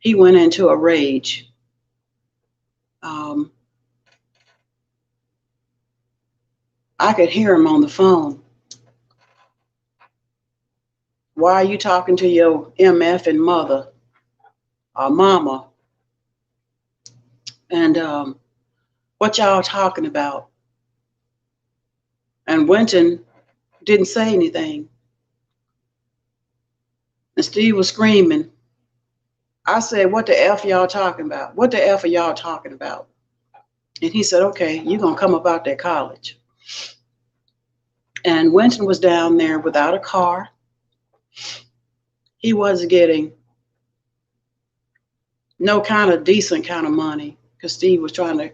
he went into a rage. I could hear him on the phone. Why are you talking to your MF and mother? mama, and what y'all talking about? And Wynton didn't say anything. And Steve was screaming. I said, what the F y'all talking about? What the F are y'all talking about? And he said, okay, you're going to come up out that college. And Wynton was down there without a car. He wasn't getting no kind of decent kind of money because Steve was trying to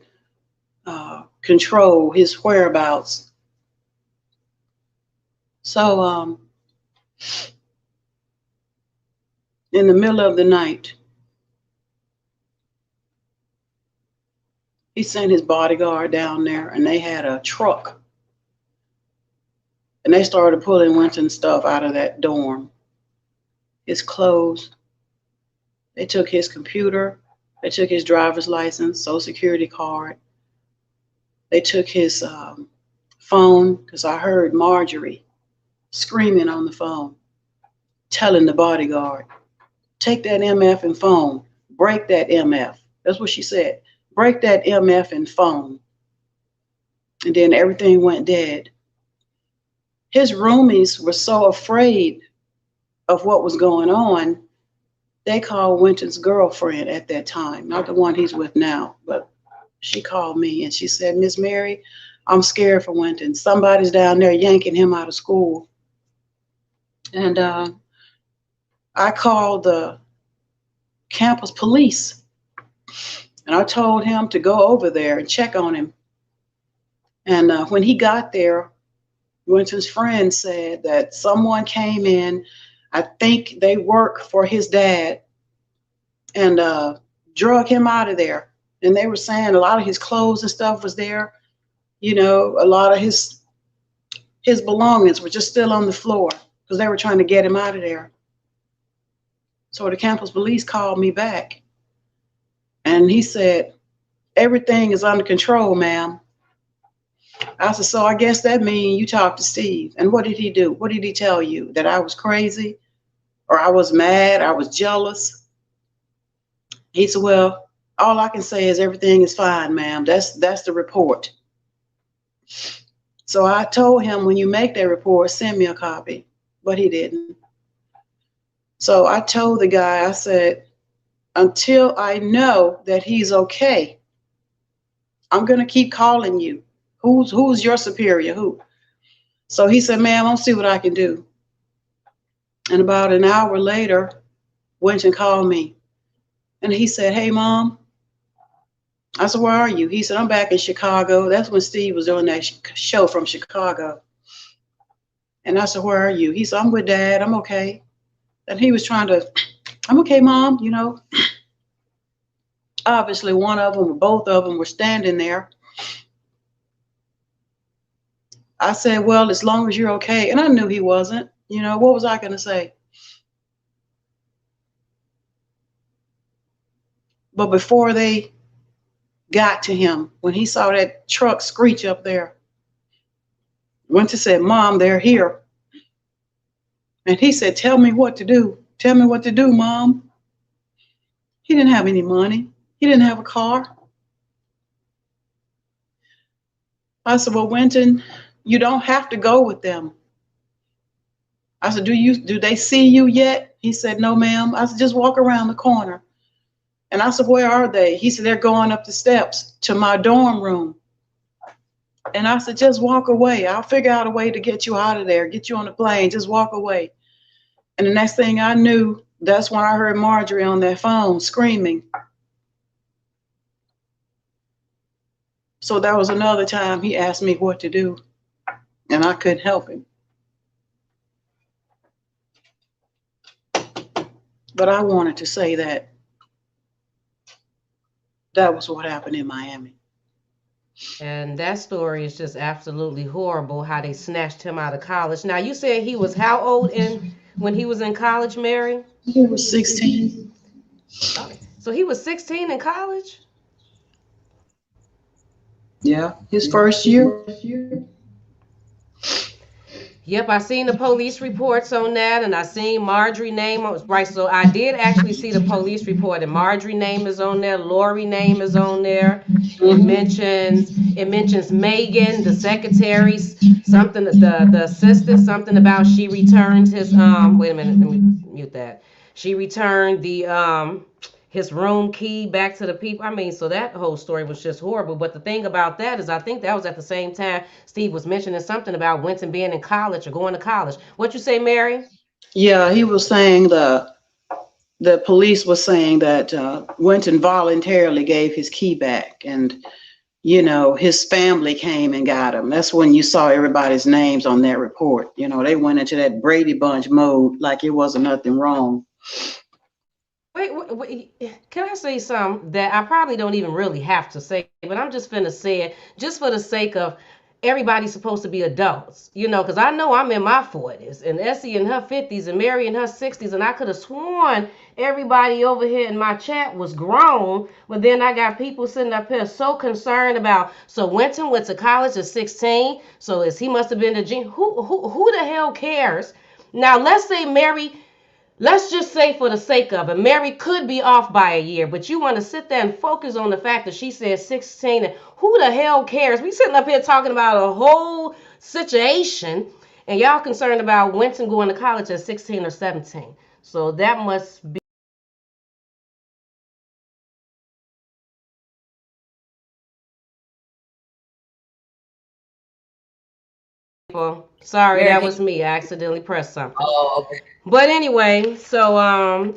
control his whereabouts. So in the middle of the night, he sent his bodyguard down there, and they had a truck. And they started pulling Wynton's stuff out of that dorm. His clothes. They took his computer. They took his driver's license, social security card. They took his phone, because I heard Marjorie screaming on the phone, telling the bodyguard, take that MF and phone. Break that MF. That's what she said. Break that MF and phone. And then everything went dead. His roomies were so afraid of what was going on, they called Wynton's girlfriend at that time, not the one he's with now, but she called me and she said, Miss Mary, I'm scared for Wynton. Somebody's down there yanking him out of school. And I called the campus police and I told him to go over there and check on him. And when he got there, Wynton's friend said that someone came in, I think they work for his dad, and drug him out of there. And they were saying a lot of his clothes and stuff was there. You know, a lot of his belongings were just still on the floor because they were trying to get him out of there. So the campus police called me back. And he said, everything is under control, ma'am. I said, so I guess that means you talked to Steve. And what did he do? What did he tell you? That I was crazy? Or I was mad? I was jealous? He said, well, all I can say is everything is fine, ma'am. That's the report. So I told him, when you make that report, send me a copy. But he didn't. So I told the guy, I said, until I know that he's okay, I'm going to keep calling you. Who's your superior? Who? So he said, ma'am, I'll see what I can do. And about an hour later, Wynton called me. And he said, hey, Mom. I said, where are you? He said, I'm back in Chicago. That's when Steve was doing that show from Chicago. And I said, where are you? He said, I'm with Dad. I'm okay. And he was trying to, I'm okay, Mom, you know. Obviously, one of them or both of them were standing there. I said, well, as long as you're okay. And I knew he wasn't. You know, what was I going to say? But before they got to him, when he saw that truck screech up there, Wynton said, Mom, they're here. And he said, tell me what to do. Tell me what to do, Mom. He didn't have any money. He didn't have a car. I said, well, Wynton, you don't have to go with them. I said, do they see you yet? He said, no, ma'am. I said, just walk around the corner. And I said, where are they? He said, they're going up the steps to my dorm room. And I said, just walk away. I'll figure out a way to get you out of there, get you on the plane. Just walk away. And the next thing I knew, that's when I heard Marjorie on that phone screaming. So that was another time he asked me what to do, and I couldn't help him. But I wanted to say that was what happened in Miami. And that story is just absolutely horrible, how they snatched him out of college. Now, you said he was how old when he was in college, Mary? He was 16. So he was 16 in college? Yeah, his first year. Yep, I seen the police reports on that, and I seen Marjorie name on right. So I did actually see the police report, and Marjorie name is on there. Lori name is on there. It mentions Megan, the secretary, something the assistant, something about she returned his Wait a minute, let me mute that. She returned the his room key back to the people. I mean, so that whole story was just horrible. But the thing about that is, I think that was at the same time Steve was mentioning something about Wynton being in college or going to college. What you say, Mary? Yeah, he was saying the police was saying that Wynton voluntarily gave his key back, and his family came and got him. That's when you saw everybody's names on that report. They went into that Brady Bunch mode like it wasn't nothing wrong. Wait, can I say something that I probably don't even really have to say, but I'm just finna say it just for the sake of everybody's supposed to be adults, because I know I'm in my 40s and Essie in her 50s and Mary in her 60s, and I could have sworn everybody over here in my chat was grown, but then I got people sitting up here so concerned about, so Wynton went to college at 16, so he must have been a genius. Who the hell cares? Now, let's just say for the sake of it, Mary could be off by a year, but you want to sit there and focus on the fact that she said 16, and who the hell cares? We sitting up here talking about a whole situation, and y'all concerned about Wynton going to college at 16 or 17. So that must be. Sorry, Mary, that was me. I accidentally pressed something. oh, okay. But anyway, so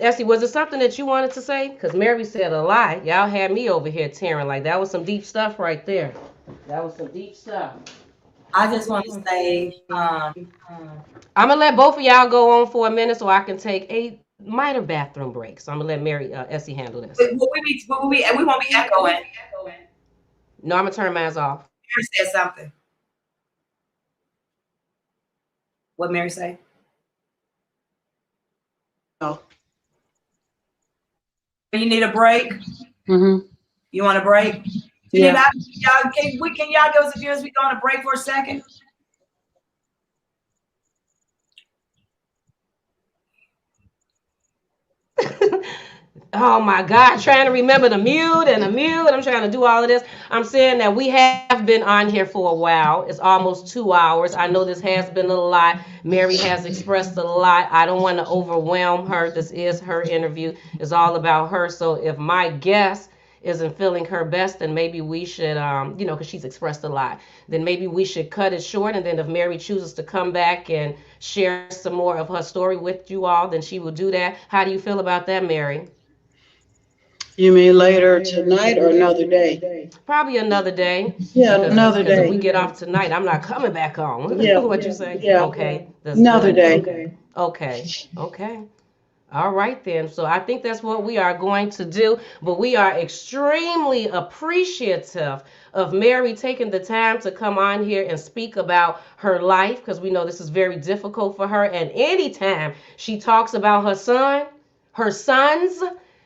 Essie, was it something that you wanted to say? Because Mary said a lot. Y'all had me over here tearing like that was some deep stuff right there. That was some deep stuff. I just want to say, I'm gonna let both of y'all go on for a minute so I can take a minor bathroom break. So I'm gonna let Mary Essie handle this. we won't be echoing. No, I'm gonna turn mine off. Mary said something. What Mary say? Oh. You need a break? Mm-hmm. You want a break? Yeah. Can y'all give us a few minutes? We go on a break for a second. Oh my God, trying to remember the mute and the mute. I'm trying to do all of this. I'm saying that we have been on here for a while. It's almost 2 hours. I know this has been a lot. Mary has expressed a lot. I don't want to overwhelm her. This is her interview. It's all about her. So if my guest isn't feeling her best, then maybe we should, because she's expressed a lot, then maybe we should cut it short. And then if Mary chooses to come back and share some more of her story with you all, then she will do that. How do you feel about that, Mary? You mean later tonight or another day? Probably another day. Yeah, another Because if we day. get off tonight, I'm not coming back on. Yeah, What you say? yeah. Okay. That's Another good. day. Okay. All right then. So I think that's what we are going to do. But we are extremely appreciative of Mary taking the time to come on here and speak about her life, because we know this is very difficult for her. And anytime she talks about her sons,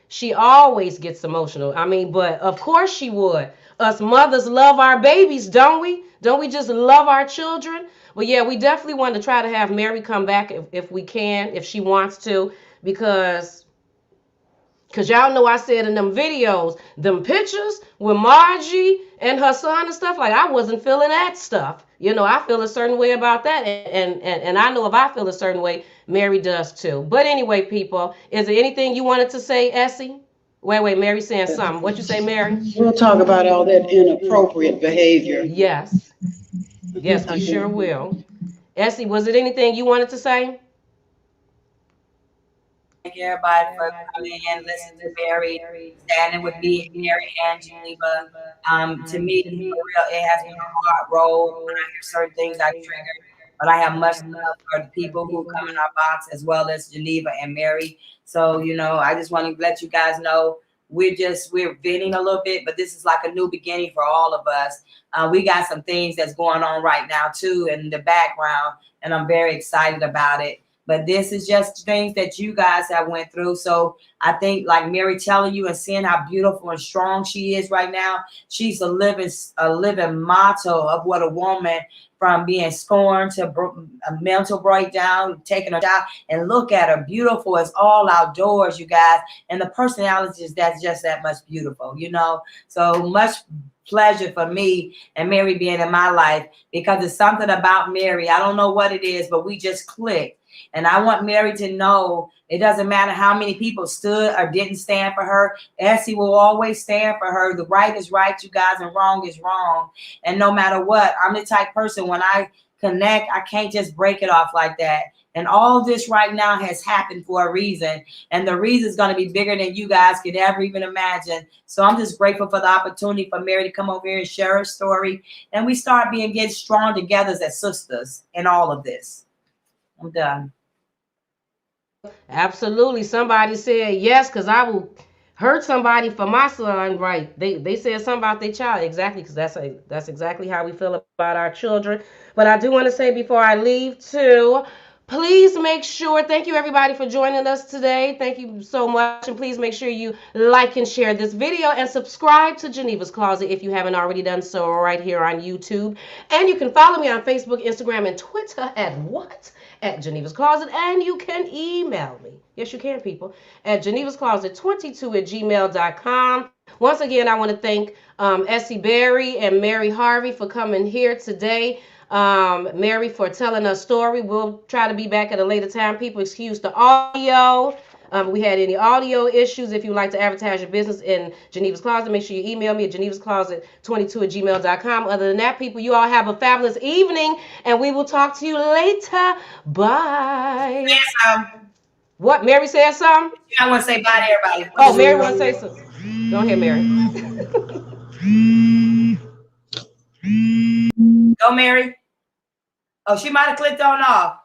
she always gets emotional. I mean, but of course she would. Us mothers love our babies, don't we? Don't we just love our children? But yeah, we definitely want to try to have Mary come back if we can, if she wants to, because y'all know I said in them videos, them pictures with Margie and her son and stuff, like I wasn't feeling that stuff. I feel a certain way about that, and I know if I feel a certain way, Mary does too. But anyway, people, is there anything you wanted to say, Essie? Wait, Mary's saying something. What you say, Mary? We'll talk about all that inappropriate behavior. Yes, we sure will. Essie, was it anything you wanted to say? Thank you everybody for coming in, listening to Mary, standing with me, Mary and Geneva. To me, for real, it has been a hard road. When I hear certain things, I trigger. But I have much love for the people who come in our box, as well as Geneva and Mary. So, I just want to let you guys know we're venting a little bit, but this is like a new beginning for all of us. We got some things that's going on right now too in the background, and I'm very excited about it. But this is just things that you guys have went through. So I think, like Mary telling you and seeing how beautiful and strong she is right now, she's a living motto of what a woman, from being scorned to a mental breakdown, taking her out, and look at her, beautiful as all outdoors, you guys. And the personality is that's just that much beautiful, you know. So much pleasure for me and Mary being in my life, because it's something about Mary. I don't know what it is, but we just clicked. And I want Mary to know it doesn't matter how many people stood or didn't stand for her. Essie will always stand for her. The right is right, you guys, and wrong is wrong. And no matter what, I'm the type person, when I connect, I can't just break it off like that. And all this right now has happened for a reason. And the reason is going to be bigger than you guys could ever even imagine. So I'm just grateful for the opportunity for Mary to come over here and share her story. And we start getting strong together as sisters in all of this. I'm done. Absolutely. Somebody said yes, because I will hurt somebody for my son. Right. They said something about their child. Exactly, because that's exactly how we feel about our children. But I do want to say before I leave too, please make sure, thank you everybody for joining us today. Thank you so much. And please make sure you like and share this video and subscribe to Geneva's Closet if you haven't already done so, right here on YouTube. And you can follow me on Facebook, Instagram, and Twitter at what? At Geneva's Closet. And you can email me. Yes, you can, people. At genevascloset22@gmail.com. Once again, I want to thank Essie Berry and Mary Harvey for coming here today. Mary for telling her story. We'll try to be back at a later time. People, excuse the audio. We had any audio issues. If you'd like to advertise your business in Geneva's Closet, make sure you email me at genevascloset22@gmail.com. Other than that, people, you all have a fabulous evening, and we will talk to you later. Bye. What? Mary said something? I want to say bye to everybody. Oh, Mary want to say something. Go ahead, Mary. Go, Mary. Oh, she might have clicked on off.